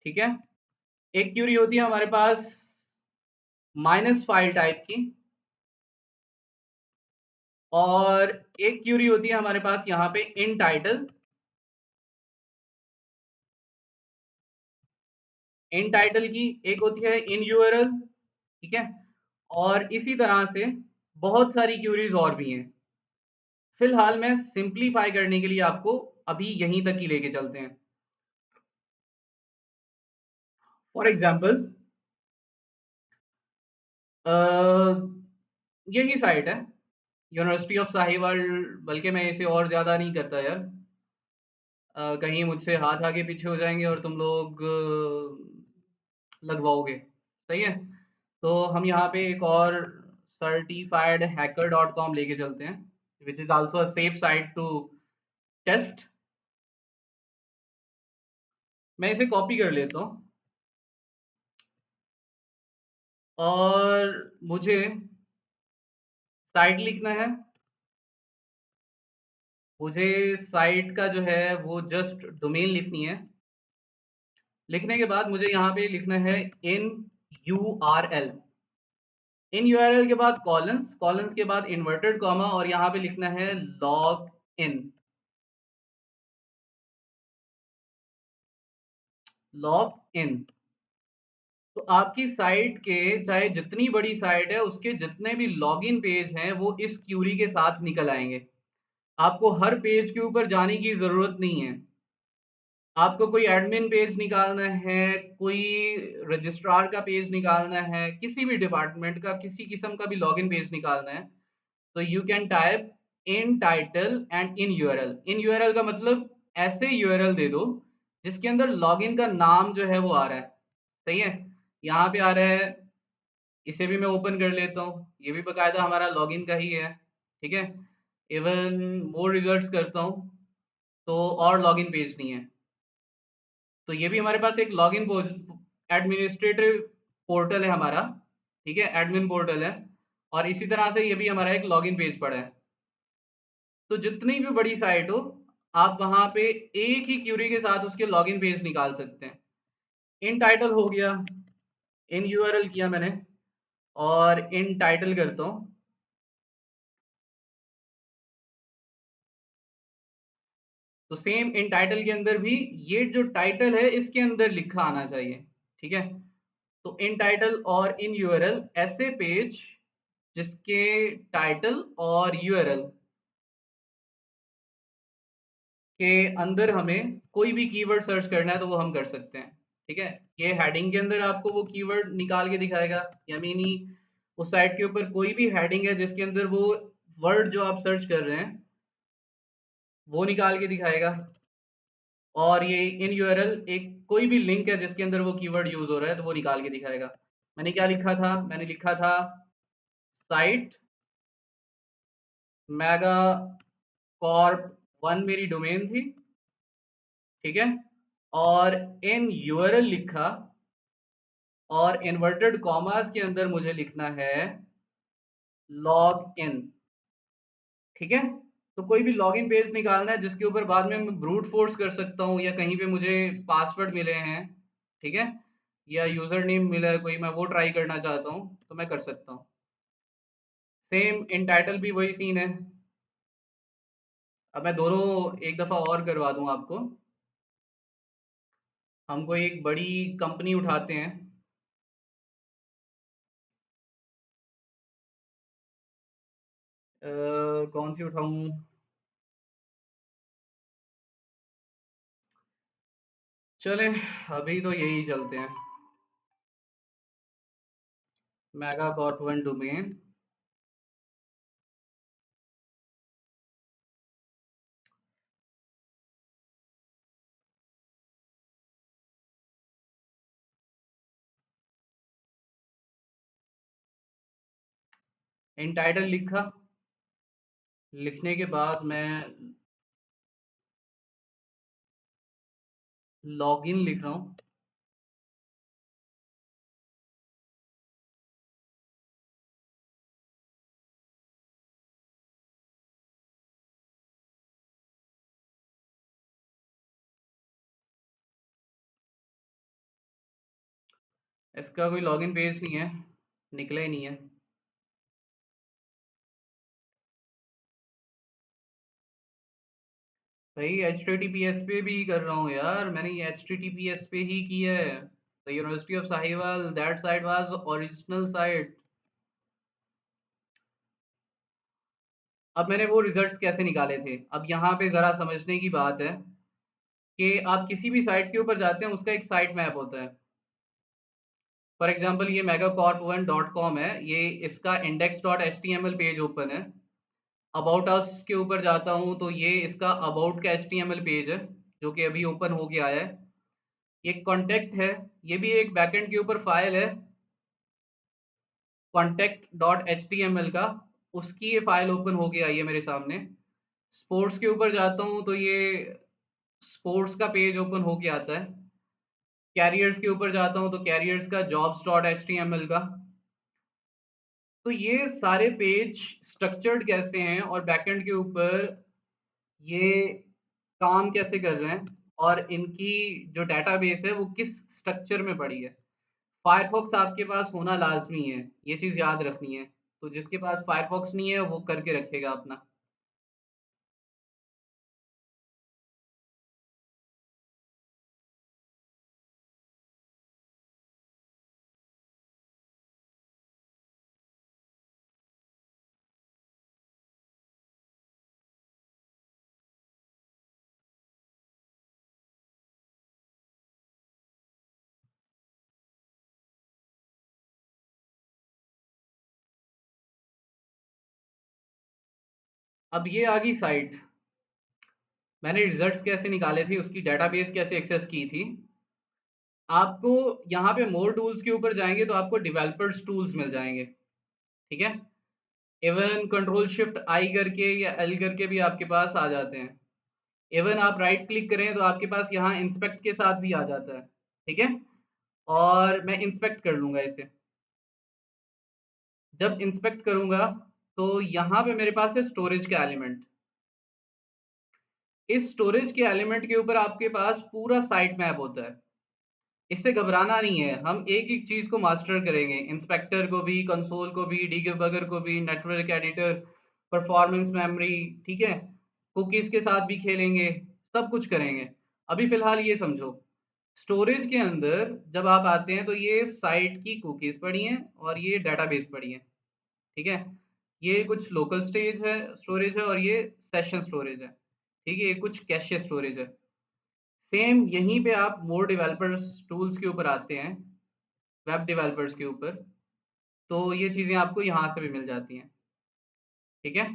ठीक है। एक क्यूरी होती है हमारे पास माइनस फाइल टाइप की, और एक क्यूरी होती है हमारे पास यहाँ पे इन टाइटल। इन टाइटल की एक होती है इन यूआरएल, ठीक है। और इसी तरह से बहुत सारी क्यूरीज और भी हैं। फिलहाल मैं सिंपलीफाई करने के लिए आपको अभी यहीं तक ही लेके चलते हैं। फॉर एग्जाम्पल, यही साइट है यूनिवर्सिटी ऑफ साहिवाल, बल्कि मैं इसे और ज़्यादा नहीं करता यार। कहीं मुझसे हाथ आगे पीछे हो जाएंगे और तुम लोग लगवाओगे, सही है। तो हम यहाँ पे एक और सर्टिफाइड हैकर डॉट कॉम लेके चलते हैं, which is also a safe site to test. मैं इसे कॉपी कर लेता हूँ और मुझे साइट लिखना है। मुझे साइट का जो है वो जस्ट डोमेन लिखनी है। लिखने के बाद मुझे यहाँ पे लिखना है इन यूआरएल। इन यूआरएल के बाद कॉलन्स, कॉलन्स के बाद इन्वर्टेड कॉमा, और यहाँ पे लिखना है लॉग इन। Log in. तो आपकी साइट के चाहे जितनी बड़ी साइट है उसके जितने भी लॉगिन पेज हैं वो इस क्यूरी के साथ निकल आएंगे। आपको हर पेज के ऊपर जाने की जरूरत नहीं है। आपको कोई एडमिन पेज निकालना है, कोई रजिस्ट्रार का पेज निकालना है, किसी भी डिपार्टमेंट का किसी किस्म का भी लॉगिन पेज निकालना है, तो you can type in title and in URL. In URL का मतलब ऐसे यूआरएल दे दो जिसके अंदर लॉगिन का नाम जो है वो आ रहा है, सही है। यहाँ पे आ रहा है, इसे भी मैं ओपन कर लेता हूँ, ये भी बकायदा हमारा लॉगिन का ही है, ठीक है। इवन मोर रिजल्ट्स करता हूँ तो और लॉगिन पेज नहीं है। तो ये भी हमारे पास एक लॉगिन एडमिनिस्ट्रेटिव पोर्टल है हमारा, ठीक है, एडमिन पोर्टल है। और इसी तरह से ये भी हमारा एक लॉगिन पेज पड़ा है। तो जितनी भी बड़ी साइट हो, आप वहां पे एक ही क्यूरी के साथ उसके लॉगिन पेज निकाल सकते हैं। इन टाइटल हो गया, इन यूआरएल किया मैंने, और इन टाइटल करता हूँ। तो सेम इन टाइटल के अंदर भी ये जो टाइटल है इसके अंदर लिखा आना चाहिए, ठीक है। तो इन टाइटल और इन यूआरएल, ऐसे पेज जिसके टाइटल और यूआरएल के अंदर हमें कोई भी कीवर्ड सर्च करना है तो वो हम कर सकते हैं, ठीक है। ये हेडिंग के अंदर आपको वो कीवर्ड निकाल के दिखाएगा, यानी उस साइट के ऊपर कोई भी हेडिंग है जिसके अंदर वो वर्ड जो आप सर्च कर रहे हैं वो निकाल के दिखाएगा। और ये इन यूआरएल एक कोई भी लिंक है जिसके अंदर वो कीवर्ड यूज हो रहा है तो वो निकाल के दिखाएगा। मैंने क्या लिखा था, मैंने लिखा था साइट मेगा कॉर्प वन मेरी डोमेन थी, ठीक है। और इन यूआरएल लिखा, और इन्वर्टेड कॉमास के अंदर मुझे लिखना है लॉग इन, ठीक है। तो कोई भी लॉगिन पेज निकालना है जिसके ऊपर बाद में मैं ब्रूट फोर्स कर सकता हूँ, या कहीं पे मुझे पासवर्ड मिले हैं, ठीक है, या यूजर नेम मिला है कोई, मैं वो ट्राई करना चाहता हूँ तो मैं कर सकता हूँ। सेम इन टाइटल भी वही सीन है। अब मैं दोनों एक दफ़ा और करवा दूँ आपको। हम कोई एक बड़ी कंपनी उठाते हैं, कौन सी उठाऊँ। चले, अभी तो यही चलते हैं, मेगा कॉर्प वन डोमेन। इन टाइटल लिखा, लिखने के बाद मैं लॉगिन लिख रहा हूँ। इसका कोई लॉगिन पेज नहीं है, निकला ही नहीं है। भाई H T T P S पे भी कर रहा हूँ यार, मैंने ये H T T P S पे ही की है। The university of Sahiwal, that site was original site. अब मैंने वो रिजल्ट्स कैसे निकाले थे, अब यहाँ पे ज़रा समझने की बात है कि आप किसी भी साइट के ऊपर जाते हैं, उसका एक साइट मैप होता है। फॉर एग्जांपल ये megacorp1.com है, ये इसका index.html पेज ओपन है। अबाउट अस के ऊपर जाता हूँ तो ये इसका अबाउट का HTML पेज है, जो कि अभी ओपन हो गया है। ये कॉन्टेक्ट है, ये भी एक बैकएंड के ऊपर फाइल है, contact.html का, उसकी ये फाइल ओपन हो गया ये मेरे सामने। स्पोर्ट्स के ऊपर जाता हूँ तो ये स्पोर्ट्स का पेज ओपन हो के आता है। कैरियर्स के ऊपर जाता हूँ तो कैरियर्स का jobs.html का। तो ये सारे पेज स्ट्रक्चर्ड कैसे हैं और बैकएंड के ऊपर ये काम कैसे कर रहे हैं, और इनकी जो डेटाबेस है वो किस स्ट्रक्चर में पड़ी है। फायरफॉक्स आपके पास होना लाजमी है, ये चीज़ याद रखनी है। तो जिसके पास फायरफॉक्स नहीं है वो करके रखेगा अपना। अब ये आ गई साइट, मैंने रिजल्ट्स कैसे निकाले थे, उसकी डेटाबेस कैसे एक्सेस की थी। आपको यहाँ पे मोर टूल्स के ऊपर जाएंगे तो आपको डिवेलपर्स टूल्स मिल जाएंगे, ठीक है। इवन कंट्रोल शिफ्ट आई करके या एल करके भी आपके पास आ जाते हैं। इवन आप राइट क्लिक करें तो आपके पास यहाँ इंस्पेक्ट के साथ भी आ जाता है, ठीक है। और मैं इंस्पेक्ट कर लूंगा इसे। जब इंस्पेक्ट करूंगा तो यहाँ पे मेरे पास है स्टोरेज का एलिमेंट। इस स्टोरेज के एलिमेंट के ऊपर आपके पास पूरा साइट मैप होता है। इससे घबराना नहीं है, हम एक एक चीज को मास्टर करेंगे, इंस्पेक्टर को भी, कंसोल को भी, डीबगर को भी, नेटवर्क एडिटर, परफॉर्मेंस मेमोरी, ठीक है, कुकीज के साथ भी खेलेंगे, सब कुछ करेंगे। अभी फिलहाल ये समझो, स्टोरेज के अंदर जब आप आते हैं तो ये साइट की कुकीज पड़ी हैं और ये डेटाबेस पड़ी है, ठीक है। ये कुछ लोकल स्टेज है, स्टोरेज है, और ये सेशन स्टोरेज है, ठीक है, ये कुछ कैशे स्टोरेज है। सेम यहीं पे आप मोर डेवलपर्स टूल्स के ऊपर आते हैं, वेब डेवलपर्स के ऊपर, तो ये चीज़ें आपको यहाँ से भी मिल जाती हैं, ठीक है।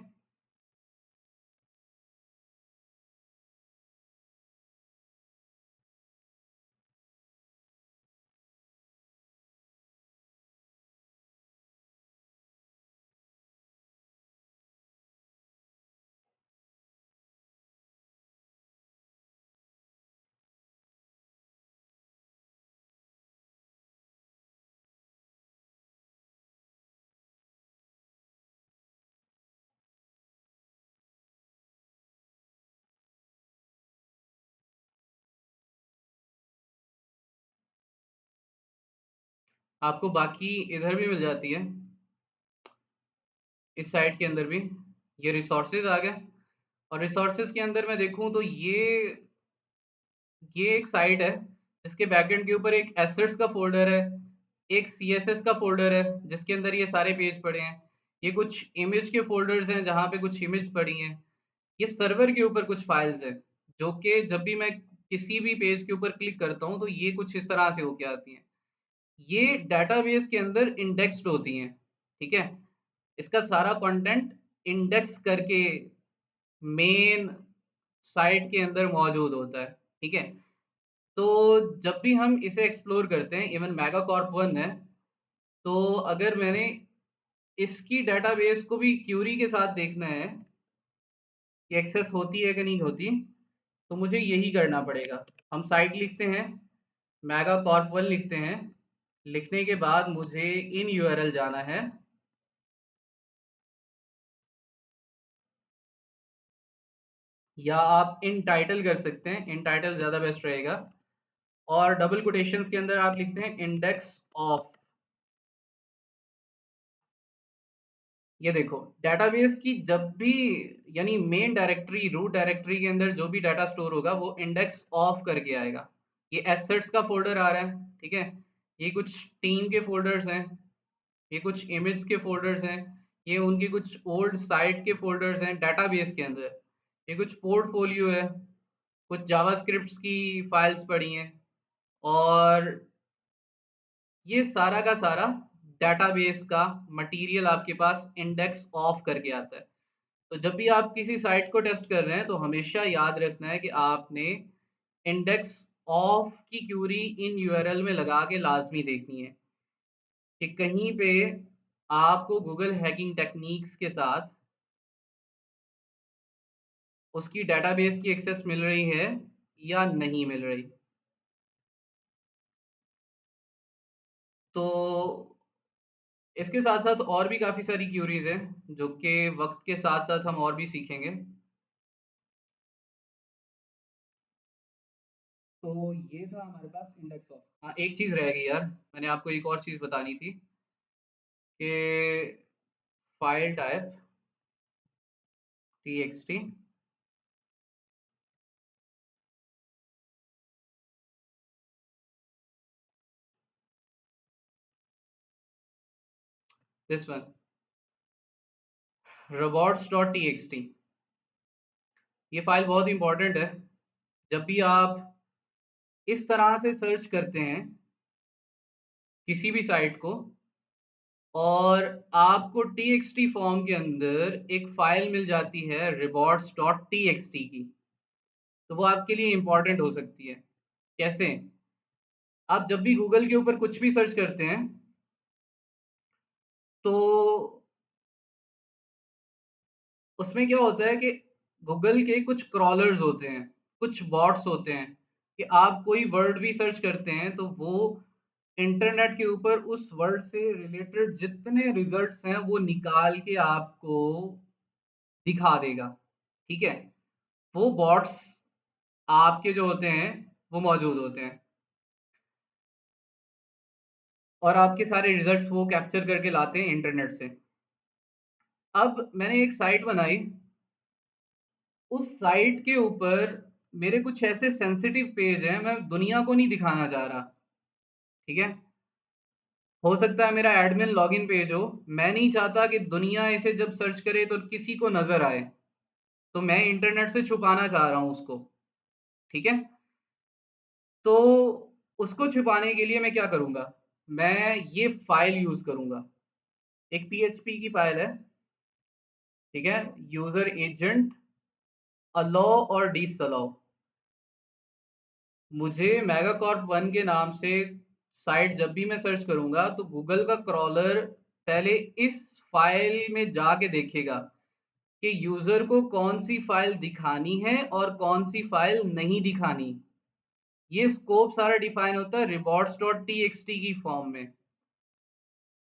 आपको बाकी इधर भी मिल जाती है, इस साइट के अंदर भी। ये रिसोर्सेज आ गए, और रिसोर्सेज के अंदर मैं देखूँ तो ये एक साइट है जिसके बैकएंड के ऊपर एक एसेट्स का फोल्डर है, एक सीएसएस का फोल्डर है जिसके अंदर ये सारे पेज पड़े हैं। ये कुछ इमेज के फोल्डर्स हैं जहाँ पे कुछ इमेज पड़ी हैं। ये सर्वर के ऊपर कुछ फाइल्स हैं, जो कि जब भी मैं किसी भी पेज के ऊपर क्लिक करता हूँ तो ये कुछ इस तरह से होके आती हैं। ये डेटाबेस के अंदर इंडेक्स्ड होती हैं, ठीक है। इसका सारा कंटेंट इंडेक्स करके मेन साइट के अंदर मौजूद होता है, ठीक है। तो जब भी हम इसे एक्सप्लोर करते हैं, इवन मेगाकॉर्प 1 है, तो अगर मैंने इसकी डेटाबेस को भी क्यूरी के साथ देखना है, कि एक्सेस होती है कि नहीं होती, तो मुझे यही करना पड़ेगा। हम साइट लिखते हैं, मेगा कॉर्प 1 लिखते हैं, लिखने के बाद मुझे इन यूआरएल जाना है, या आप इन टाइटल कर सकते हैं, इन टाइटल ज़्यादा बेस्ट रहेगा, और डबल कोटेशंस के अंदर आप लिखते हैं इंडेक्स ऑफ। ये देखो, डेटाबेस की जब भी, यानी मेन डायरेक्टरी, रूट डायरेक्टरी के अंदर जो भी डाटा स्टोर होगा वो इंडेक्स ऑफ करके आएगा। ये एसेट्स का फोल्डर आ रहा है, ठीक है, ये कुछ टीम के फोल्डर्स हैं, ये कुछ इमेज के फोल्डर्स हैं, ये उनके कुछ ओल्ड साइट के फोल्डर्स हैं डाटाबेस के अंदर, ये कुछ पोर्टफोलियो है, कुछ जावास्क्रिप्ट्स की फाइल्स पड़ी हैं, और ये सारा का सारा डेटाबेस का मटेरियल आपके पास इंडेक्स ऑफ करके आता है। तो जब भी आप किसी साइट को टेस्ट कर रहे हैं तो हमेशा याद रखना है कि आपने इंडेक्स ऑफ की क्यूरी इन यूआरएल में लगा के लाजमी देखनी है कि कहीं पे आपको गूगल हैकिंग टेक्निक्स के साथ उसकी डेटाबेस की एक्सेस मिल रही है या नहीं मिल रही। तो इसके साथ साथ और भी काफ़ी सारी क्यूरीज हैं जो कि वक्त के साथ साथ हम और भी सीखेंगे। तो ये था हमारे पास इंडेक्स ऑफ। हाँ, एक चीज़ रह गई यार, मैंने आपको एक और चीज़ बतानी थी कि file type txt, this one, robots.txt, ये फाइल बहुत इंपॉर्टेंट है। जब भी आप इस तरह से सर्च करते हैं किसी भी साइट को, और आपको txt फॉर्म के अंदर एक फाइल मिल जाती है robots.txt की, तो वो आपके लिए इंपॉर्टेंट हो सकती है। कैसे? आप जब भी गूगल के ऊपर कुछ भी सर्च करते हैं तो उसमें क्या होता है कि गूगल के कुछ क्रॉलर्स होते हैं, कुछ बॉट्स होते हैं, कि आप कोई वर्ड भी सर्च करते हैं तो वो इंटरनेट के ऊपर उस वर्ड से रिलेटेड जितने रिजल्ट्स हैं वो निकाल के आपको दिखा देगा, ठीक है। वो बॉट्स आपके जो होते हैं वो मौजूद होते हैं, और आपके सारे रिजल्ट्स वो कैप्चर करके लाते हैं इंटरनेट से। अब मैंने एक साइट बनाई, उस साइट के ऊपर मेरे कुछ ऐसे सेंसिटिव पेज हैं, मैं दुनिया को नहीं दिखाना चाह रहा, ठीक है। हो सकता है मेरा एडमिन लॉगिन पेज हो, मैं नहीं चाहता कि दुनिया इसे जब सर्च करे तो किसी को नजर आए, तो मैं इंटरनेट से छुपाना चाह रहा हूं उसको, ठीक है। तो उसको छुपाने के लिए मैं क्या करूंगा, मैं ये फाइल यूज करूंगा, एक पीएचपी की फाइल है, ठीक है, यूजर एजेंट अलाउ और डिसअलाउ। मुझे मेगाकॉर्प 1 के नाम से साइट जब भी मैं सर्च करूंगा तो गूगल का क्रॉलर पहले इस फाइल में जाके देखेगा कि यूजर को कौन सी फाइल दिखानी है और कौन सी फाइल नहीं दिखानी। ये स्कोप सारा डिफाइन होता है reports.txt की फॉर्म में,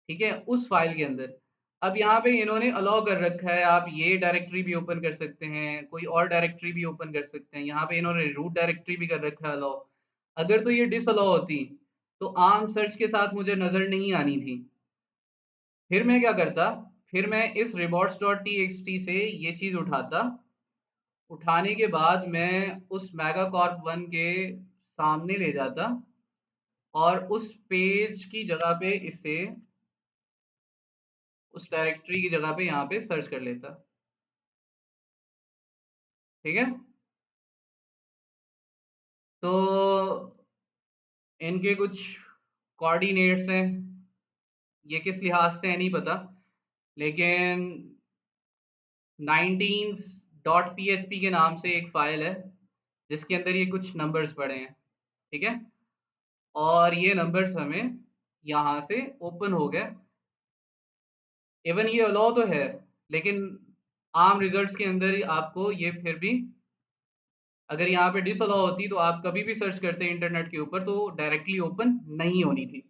ठीक है, उस फाइल के अंदर। अब यहाँ पे इन्होंने अलाउ कर रखा है, आप ये डायरेक्टरी भी ओपन कर सकते हैं, कोई और डायरेक्टरी भी ओपन कर सकते हैं, यहाँ पे इन्होंने रूट डायरेक्टरी भी कर रखा है अलाउ। अगर तो ये डिस अलाउ होती तो आम सर्च के साथ मुझे नजर नहीं आनी थी। फिर मैं क्या करता, फिर मैं इस reports.txt से ये चीज उठाता, उठाने के बाद मैं उस मेगा कॉर्प 1 के सामने ले जाता, और उस पेज की जगह पे इसे, उस डायरेक्टरी की जगह पे यहाँ पे सर्च कर लेता, ठीक है। तो इनके कुछ कोऑर्डिनेट्स हैं, ये किस लिहाज से है नहीं पता, लेकिन 19.php के नाम से एक फाइल है जिसके अंदर ये कुछ नंबर्स पड़े हैं, ठीक है, और ये नंबर्स हमें यहाँ से ओपन हो गए। इवन ये अलाउ तो है, लेकिन आम रिजल्ट्स के अंदर ही आपको ये फिर भी, अगर यहाँ पे डिसअलाउ होती तो आप कभी भी सर्च करते इंटरनेट के ऊपर तो डायरेक्टली ओपन नहीं होनी थी।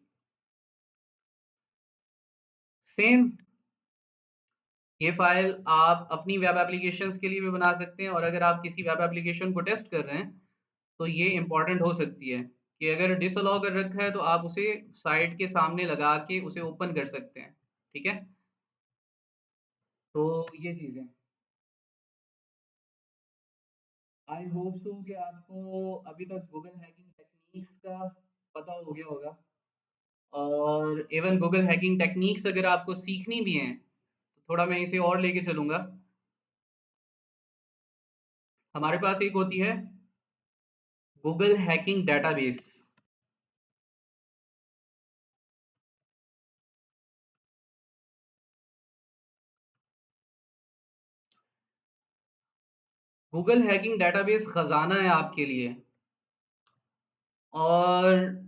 सेम ये फाइल आप अपनी वेब एप्लीकेशंस के लिए भी बना सकते हैं, और अगर आप किसी वेब एप्लीकेशन को टेस्ट कर रहे हैं तो ये इंपॉर्टेंट हो सकती है कि अगर डिसअलाउ कर रखा है तो आप उसे साइट के सामने लगा के उसे ओपन कर सकते हैं। ठीक है, तो ये चीज़ें, आई होप सो कि आपको अभी तक गूगल हैकिंग टेक्निक्स का पता हो गया होगा। और इवन गूगल हैकिंग टेक्निक्स अगर आपको सीखनी भी हैं तो थोड़ा मैं इसे और लेके चलूँगा। हमारे पास एक होती है Google hacking database. Google hacking database खजाना है आपके लिए, और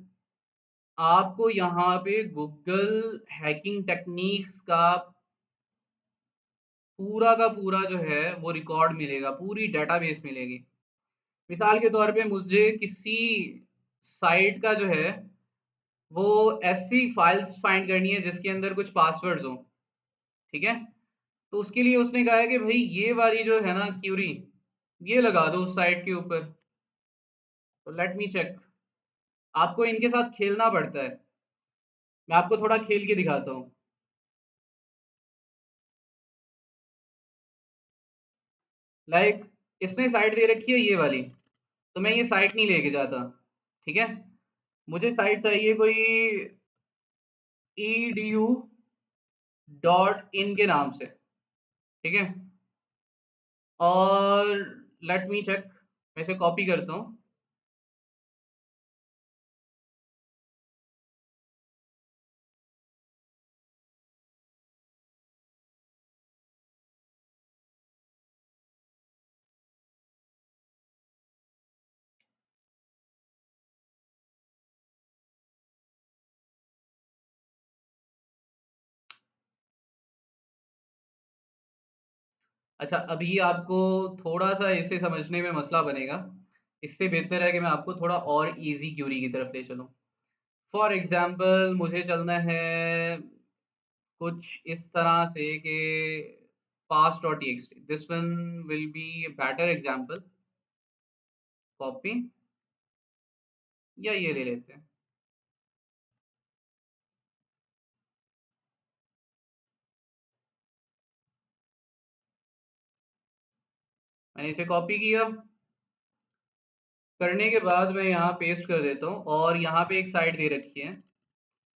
आपको यहाँ पे गूगल हैकिंग टेक्निक्स का पूरा का पूरा जो है वो रिकॉर्ड मिलेगा, पूरी डेटाबेस मिलेगी। मिसाल के तौर पे मुझे किसी साइट का जो है वो ऐसी फाइल्स फाइंड करनी है जिसके अंदर कुछ पासवर्ड्स हो। ठीक है, तो उसके लिए उसने कहा है कि भाई ये वाली जो है ना क्यूरी, ये लगा दो उस साइट के ऊपर। तो लेट मी चेक, आपको इनके साथ खेलना पड़ता है। मैं आपको थोड़ा खेल के दिखाता हूँ। लाइक इसने साइट दे रखी है ये वाली, तो मैं ये साइट नहीं लेके जाता। ठीक है, मुझे साइट चाहिए कोई edu.in के नाम से। ठीक है, और लेट मी चेक, मैं इसे कॉपी करता हूँ। अच्छा, अभी आपको थोड़ा सा इसे समझने में मसला बनेगा। इससे बेहतर है कि मैं आपको थोड़ा और इजी क्यूरी की तरफ ले चलूँ। फॉर एग्जाम्पल मुझे चलना है कुछ इस तरह से कि pass.txt, this one will be better example. Copy, या ये ले लेते हैं। मैंने इसे कॉपी किया, करने के बाद मैं यहाँ पेस्ट कर देता हूँ, और यहाँ पे एक साइट दे रखी है।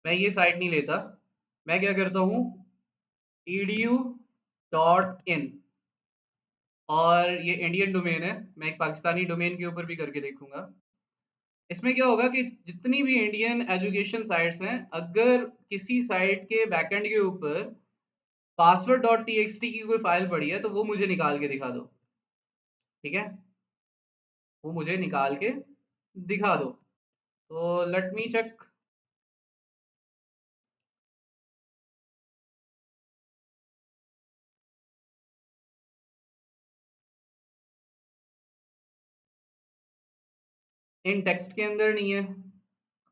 मैं ये साइट नहीं लेता, मैं क्या करता हूँ, edu.in, और ये इंडियन डोमेन है, मैं एक पाकिस्तानी डोमेन के ऊपर भी करके देखूंगा। इसमें क्या होगा कि जितनी भी इंडियन एजुकेशन साइट्स हैं, अगर किसी साइट के बैकएंड के ऊपर पासवर्ड डॉट टी की कोई फाइल पड़ी है तो वो मुझे निकाल के दिखा दो। ठीक है, वो मुझे निकाल के दिखा दो। तो लेट मी चेक। इन टेक्स्ट के अंदर नहीं है,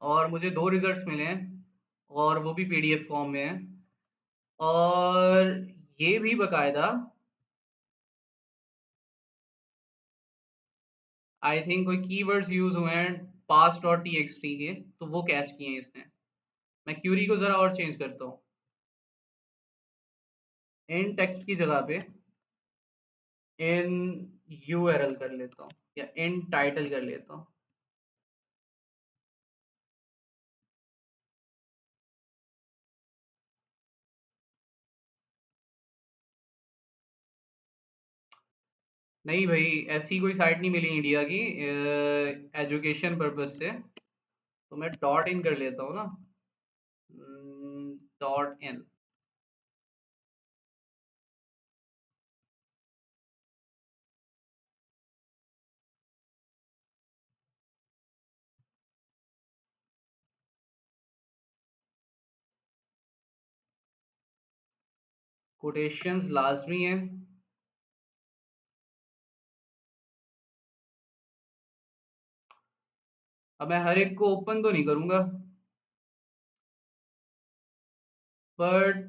और मुझे दो रिजल्ट्स मिले हैं, और वो भी पीडीएफ फॉर्म में है। और ये भी बकायदा आई थिंक कोई कीवर्ड्स यूज हुए हैं पास डॉट टी के, तो वो कैच किए हैं इसने। मैं क्यूरी को ज़रा और चेंज करता हूँ, इन टेक्स्ट की जगह पे इन यूआरएल कर लेता हूँ, या इन टाइटल कर लेता हूँ। नहीं भाई, ऐसी कोई साइट नहीं मिली इंडिया की एजुकेशन पर्पज से, तो मैं डॉट इन कर लेता हूँ ना, डॉट इन। कोटेशंस लाजमी है, अब मैं हर एक को ओपन तो नहीं करूंगा, बट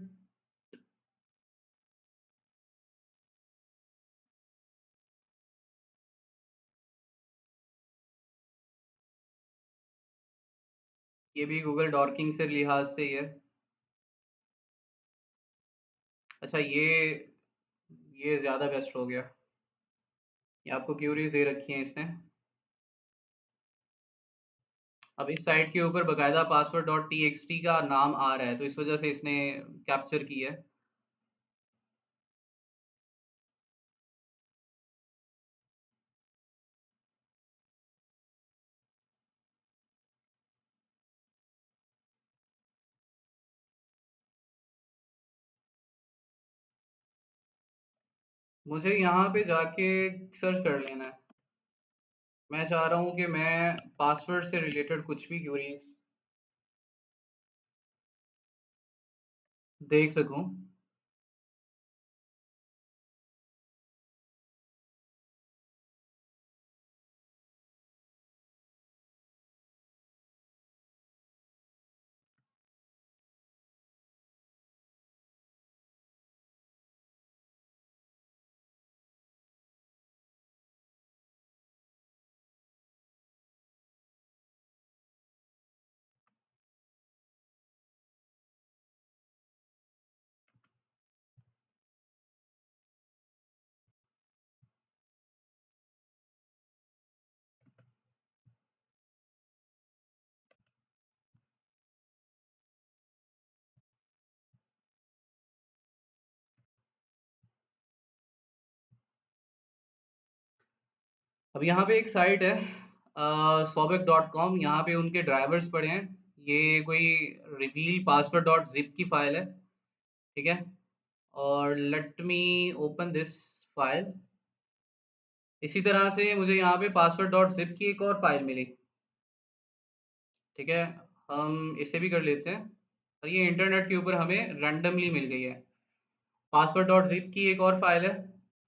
ये भी गूगल डॉकिंग से लिहाज से ही है। अच्छा, ये ज़्यादा बेस्ट हो गया। ये आपको क्यूरीज दे रखी हैं इसने। अब इस साइट के ऊपर बकायदा password dot T x T का नाम आ रहा है, तो इस वजह से इसने कैप्चर की है। मुझे यहाँ पे जाके सर्च कर लेना है। मैं चाह रहा हूँ कि मैं पासवर्ड से रिलेटेड कुछ भी क्यूरीज देख सकूँ। अब यहाँ पे एक साइट है sobeck.com, यहाँ पे उनके ड्राइवर्स पड़े हैं। ये कोई रिवील पासवर्ड डॉट जिप की फाइल है, ठीक है। और let me open this file. इसी तरह से मुझे यहाँ पे पासवर्ड डॉट जिप की एक और फाइल मिली, ठीक है। हम इसे भी कर लेते हैं। और ये इंटरनेट के ऊपर हमें रैंडमली मिल गई है। पासवर्ड डॉट जिप की एक और फाइल है,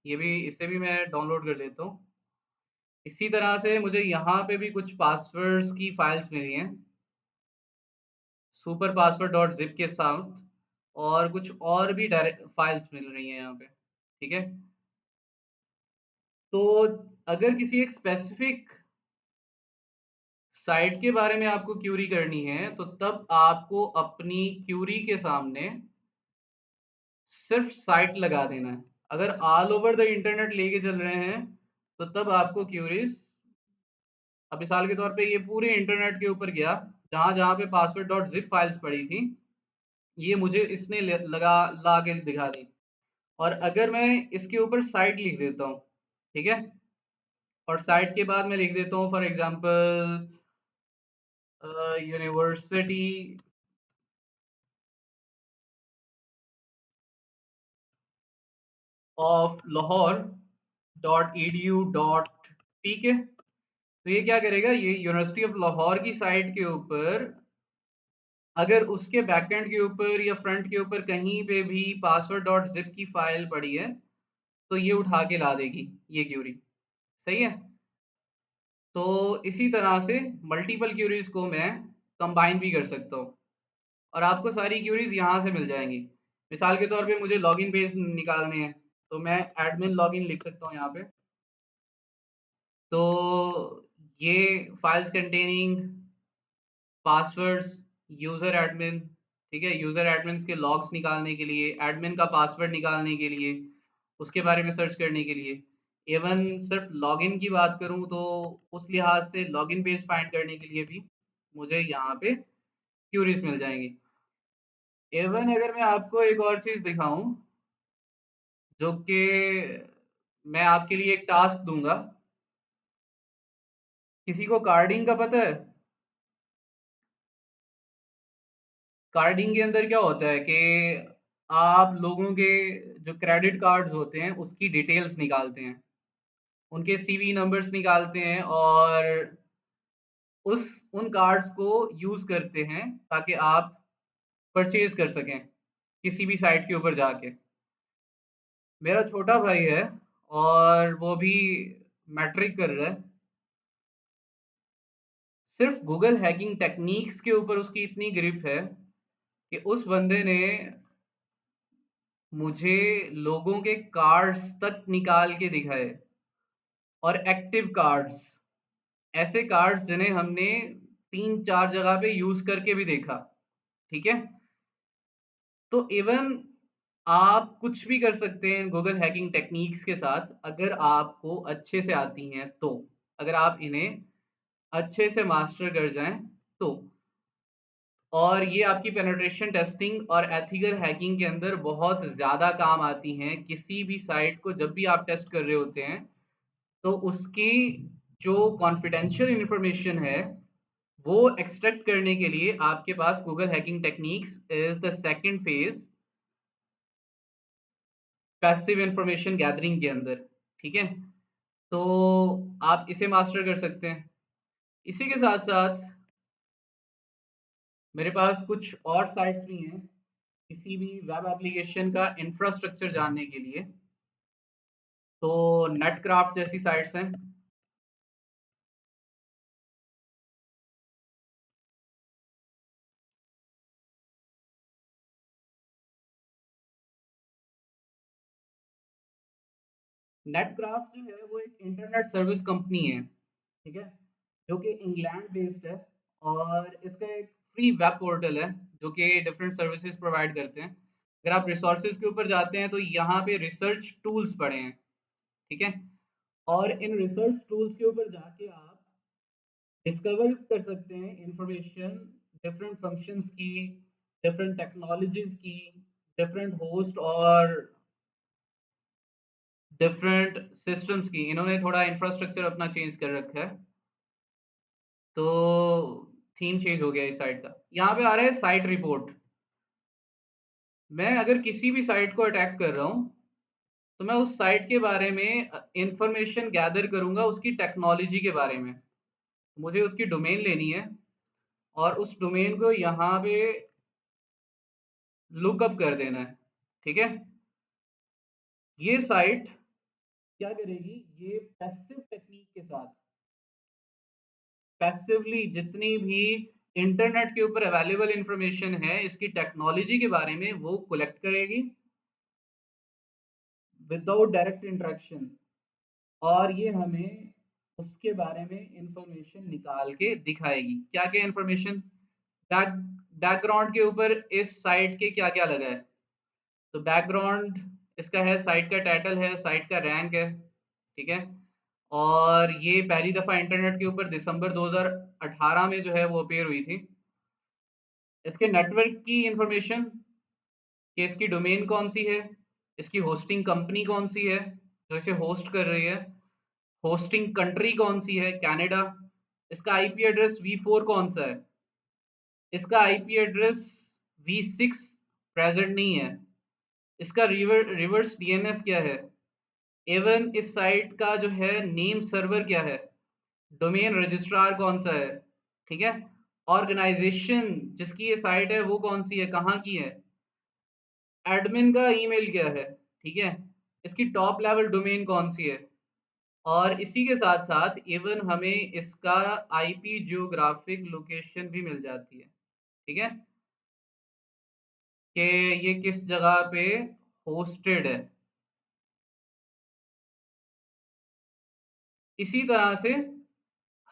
ये भी, इसे भी मैं डाउनलोड कर लेता हूँ। इसी तरह से मुझे यहाँ पे भी कुछ पासवर्ड्स की फाइल्स मिली हैं, सुपर पासवर्ड डॉट जिप के साथ। और कुछ और भी डायरेक्ट फाइल्स मिल रही हैं यहाँ पे, ठीक है। तो अगर किसी एक स्पेसिफिक साइट के बारे में आपको क्यूरी करनी है, तो तब आपको अपनी क्यूरी के सामने सिर्फ साइट लगा देना है। अगर ऑल ओवर द इंटरनेट लेके चल रहे हैं, तो तब आपको क्यूरीज, अब मिसाल के तौर पे ये पूरे इंटरनेट के ऊपर गया, जहां जहां पे पासवर्ड डॉट जिप फाइल्स पड़ी थी, ये मुझे इसने लगा ला के दिखा दी। और अगर मैं इसके ऊपर साइट लिख देता हूँ, ठीक है, और साइट के बाद मैं लिख देता हूँ for example university of Lahore dot E D U dot P के, तो ये क्या करेगा, ये यूनिवर्सिटी ऑफ लाहौर की साइट के ऊपर अगर उसके बैकएंड के ऊपर या फ्रंट के ऊपर कहीं पे भी पासवर्ड डॉट जिप की फाइल पड़ी है, तो ये उठा के ला देगी ये क्यूरी। सही है। तो इसी तरह से मल्टीपल क्यूरीज को मैं कंबाइन भी कर सकता हूँ, और आपको सारी क्यूरीज यहाँ से मिल जाएंगी। मिसाल के तौर पे मुझे लॉगिन पेज निकालने हैं, तो मैं एडमिन लॉगिन लिख सकता हूँ यहाँ पे। तो ये files containing passwords user admin, ठीक है, यूज़र एडमिन्स के लॉग्स निकालने के लिए, एडमिन का पासवर्ड निकालने के लिए, उसके बारे में सर्च करने के लिए। इवन सिर्फ लॉगिन की बात करूँ तो उस लिहाज से लॉगिन पेज फाइंड करने के लिए भी मुझे यहाँ पे क्यूरीज मिल जाएंगी। इवन अगर मैं आपको एक और चीज़ दिखाऊं, जो कि मैं आपके लिए एक टास्क दूंगा। किसी को कार्डिंग का पता है? कार्डिंग के अंदर क्या होता है कि आप लोगों के जो क्रेडिट कार्ड्स होते हैं उसकी डिटेल्स निकालते हैं, उनके सीवी नंबर्स निकालते हैं, और उस उन कार्ड्स को यूज़ करते हैं ताकि आप परचेज कर सकें किसी भी साइट के ऊपर जाके। मेरा छोटा भाई है और वो भी मैट्रिक कर रहा है। सिर्फ गूगल हैकिंग टेक्निक्स के ऊपर उसकी इतनी ग्रिप है कि उस बंदे ने मुझे लोगों के कार्ड्स तक निकाल के दिखाए, और एक्टिव कार्ड्स, ऐसे कार्ड्स जिन्हें हमने 3-4 जगह पे यूज करके भी देखा। ठीक है, तो इवन आप कुछ भी कर सकते हैं गूगल हैकिंग टेक्निक्स के साथ, अगर आपको अच्छे से आती हैं तो, अगर आप इन्हें अच्छे से मास्टर कर जाएं तो। और ये आपकी पेनिट्रेशन टेस्टिंग और एथिकल हैकिंग के अंदर बहुत ज़्यादा काम आती हैं। किसी भी साइट को जब भी आप टेस्ट कर रहे होते हैं तो उसकी जो कॉन्फिडेंशियल इंफॉर्मेशन है वो एक्सट्रैक्ट करने के लिए आपके पास Google hacking techniques is the second phase passive information gathering के अंदर। ठीक है, तो आप इसे मास्टर कर सकते हैं। इसी के साथ साथ मेरे पास कुछ और साइट्स भी हैं किसी भी वेब एप्लीकेशन का इंफ्रास्ट्रक्चर जानने के लिए। तो नेटक्राफ्ट जैसी साइट्स हैं। नेटक्राफ्ट जो है वो एक इंटरनेट सर्विस कंपनी है, ठीक है, जो कि इंग्लैंड बेस्ड है, और इसका एक फ्री वेब पोर्टल है जो कि डिफरेंट सर्विसेज प्रोवाइड करते हैं। अगर आप रिसोर्सेज के ऊपर जाते हैं तो यहाँ पे रिसर्च टूल्स पड़े हैं। ठीक है, और इन रिसर्च टूल्स के ऊपर जाके आप डिस्कवर कर सकते हैं इंफॉर्मेशन डिफरेंट फंक्शंस की, डिफरेंट टेक्नोलॉजीज की, डिफरेंट होस्ट और डिफरेंट सिस्टम्स की। इन्होंने थोड़ा इंफ्रास्ट्रक्चर अपना चेंज कर रखा है, तो थीम चेंज हो गया इस साइट का। यहाँ पे आ रहा है साइट रिपोर्ट। मैं अगर किसी भी साइट को अटैक कर रहा हूँ तो मैं उस साइट के बारे में इंफॉर्मेशन गैदर करूंगा, उसकी टेक्नोलॉजी के बारे में। मुझे उसकी डोमेन लेनी है और उस डोमेन को यहाँ पे लुकअप कर देना है। ठीक है, ये साइट क्या करेगी, ये पैसिव टेक्निक के साथ पैसिवली जितनी भी इंटरनेट के ऊपर अवेलेबल इंफॉर्मेशन है इसकी टेक्नोलॉजी के बारे में वो कलेक्ट करेगी विदाउट डायरेक्ट इंटरेक्शन, और ये हमें उसके बारे में इंफॉर्मेशन निकाल के दिखाएगी। क्या क्या इंफॉर्मेशन, बैकग्राउंड के ऊपर इस साइट के क्या क्या लगा है। तो बैकग्राउंड इसका है, साइट का टाइटल है, साइट का रैंक है। ठीक है, और ये पहली दफ़ा इंटरनेट के ऊपर दिसंबर 2018 में जो है वो अपेयर हुई थी। इसके नेटवर्क की इंफॉर्मेशन कि इसकी डोमेन कौन सी है, इसकी होस्टिंग कंपनी कौन सी है जो इसे होस्ट कर रही है, होस्टिंग कंट्री कौन सी है, कनाडा, इसका आईपी एड्रेस V4 कौन सा है, इसका आईपी एड्रेस V6 प्रेजेंट नहीं है, इसका रिवर्स डीएनएस क्या है, एवन इस साइट का जो है नेम सर्वर क्या है, डोमेन रजिस्ट्रार कौन सा है। ठीक है, ऑर्गेनाइजेशन जिसकी ये साइट है वो कौन सी है, कहाँ की है, एडमिन का ईमेल क्या है। ठीक है, इसकी टॉप लेवल डोमेन कौन सी है, और इसी के साथ साथ इवन हमें इसका आईपी जियोग्राफिक लोकेशन भी मिल जाती है। ठीक है, कि ये किस जगह पे होस्टेड है। इसी तरह से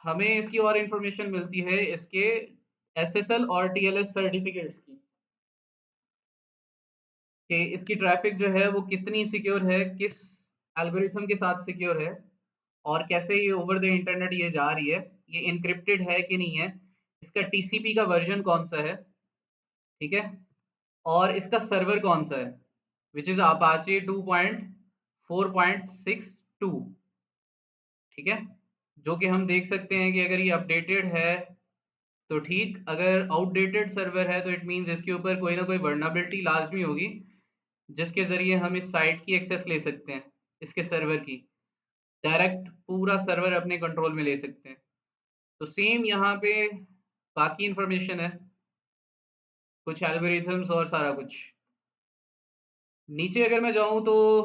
हमें इसकी और इंफॉर्मेशन मिलती है इसके एसएसएल और टीएलएस सर्टिफिकेट्स की, कि इसकी ट्रैफिक जो है वो कितनी सिक्योर है, किस एल्गोरिथम के साथ सिक्योर है, और कैसे ये ओवर द इंटरनेट ये जा रही है, ये इनक्रिप्टेड है कि नहीं है, इसका टीसीपी का वर्जन कौन सा है। ठीक है, और इसका सर्वर कौन सा है, विच इज अपाचे 2.4.62। ठीक है, जो कि हम देख सकते हैं कि अगर ये अपडेटेड है तो ठीक, अगर आउटडेटेड सर्वर है तो इट मीन्स इसके ऊपर कोई ना कोई वर्नाबिलिटी लाजमी होगी जिसके ज़रिए हम इस साइट की एक्सेस ले सकते हैं, इसके सर्वर की डायरेक्ट पूरा सर्वर अपने कंट्रोल में ले सकते हैं। तो सेम यहाँ पे बाकी इंफॉर्मेशन है, कुछ एल्गोरिथम्स और सारा कुछ। नीचे अगर मैं जाऊँ तो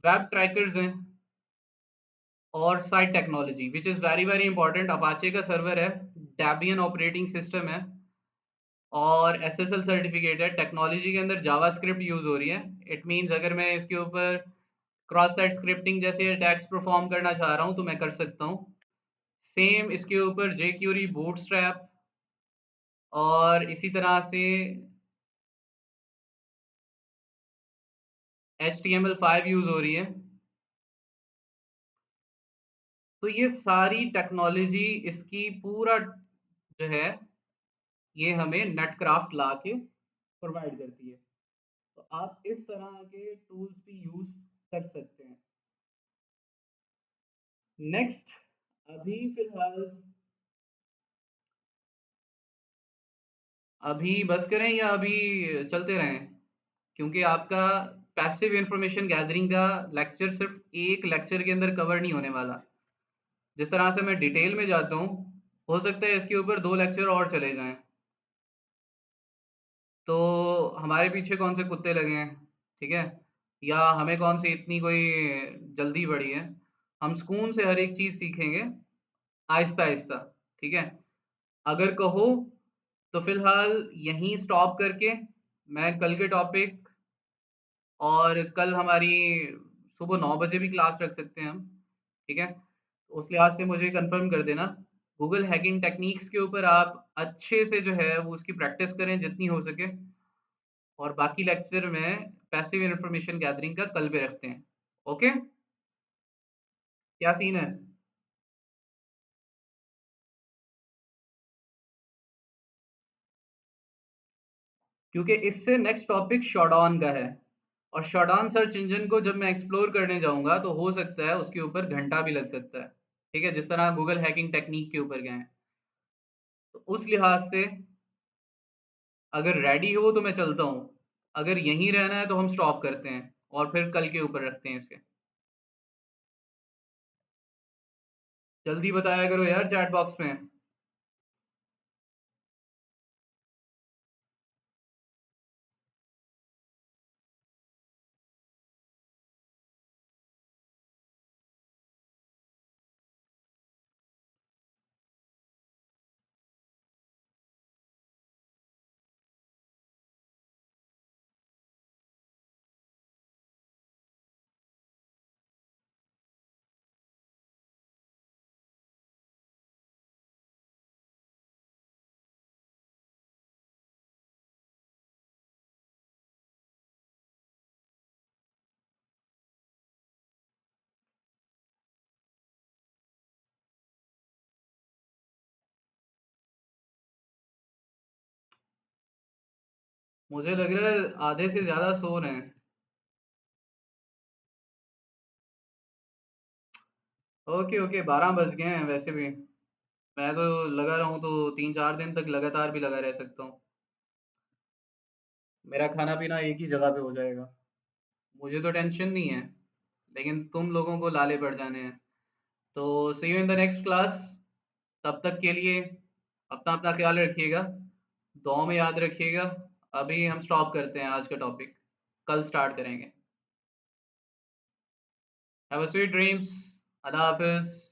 वेब ट्रैकर्स हैं, और site technology which is very very important. Apache का सर्वर है, डेबियन ऑपरेटिंग सिस्टम है, और एसएसएल सर्टिफिकेट है। टेक्नोलॉजी के अंदर जावास्क्रिप्ट यूज़ हो रही है। इट मीन्स अगर मैं इसके ऊपर क्रॉस साइट स्क्रिप्टिंग जैसे टैग्स परफॉर्म करना चाह रहा हूँ तो मैं कर सकता हूँ। सेम इसके ऊपर जेक्यूरी बूटस्ट्रैप और इसी तरह से HTML5 यूज़ हो रही है। तो ये सारी टेक्नोलॉजी इसकी पूरा जो है ये हमें नेटक्राफ्ट ला के प्रोवाइड करती है। तो आप इस तरह के टूल्स भी यूज़ कर सकते हैं। नेक्स्ट, अभी फिलहाल अभी बस करें या अभी चलते रहें? क्योंकि आपका पैसिव इंफॉर्मेशन गैदरिंग का लेक्चर सिर्फ एक लेक्चर के अंदर कवर नहीं होने वाला। जिस तरह से मैं डिटेल में जाता हूँ, हो सकता है इसके ऊपर 2 लेक्चर और चले जाएँ। तो हमारे पीछे कौन से कुत्ते लगे हैं, ठीक है? या हमें कौन सी इतनी कोई जल्दी पड़ी है? हम सुकून से हर एक चीज़ सीखेंगे, आहिस्ता-आहिस्ता, ठीक है? अगर कहो तो फिलहाल यहीं स्टॉप करके मैं कल के टॉपिक, और कल हमारी सुबह 9 बजे भी क्लास रख सकते हैं हम, ठीक है? तो उस लिहाज से मुझे कंफर्म कर देना। गूगल हैकिंग टेक्निक्स के ऊपर आप अच्छे से जो है वो उसकी प्रैक्टिस करें जितनी हो सके, और बाकी लेक्चर में पैसिव इन्फॉर्मेशन गैदरिंग का कल पे रखते हैं। ओके, क्या सीन है? क्योंकि इससे नेक्स्ट टॉपिक शॉडॉन का है, और शॉडॉन सर्च इंजन को जब मैं एक्सप्लोर करने जाऊंगा तो हो सकता है उसके ऊपर घंटा भी लग सकता है, ठीक है? जिस तरह गूगल हैकिंग टेक्निक के ऊपर गए हैं। तो उस लिहाज से अगर रेडी हो तो मैं चलता हूँ, अगर यहीं रहना है तो हम स्टॉप करते हैं और फिर कल के ऊपर रखते हैं इसके। जल्दी बताया करो यार चैट बॉक्स में। मुझे लग रहा है आधे से ज़्यादा सो रहे हैं। ओके ओके, 12 बज गए हैं वैसे भी। मैं तो लगा रहा हूँ तो 3-4 दिन तक लगातार भी लगा रह सकता हूँ। मेरा खाना पीना एक ही जगह पे हो जाएगा। मुझे तो टेंशन नहीं है, लेकिन तुम लोगों को लाले पड़ जाने हैं। तो see you in the next class. तब तक के लिए अपना अपना ख्याल रखिएगा, दुआ में याद रखिएगा। अभी हम स्टॉप करते हैं आज का टॉपिक, कल स्टार्ट करेंगे। Have a sweet dreams. अल्लाह हाफिज़।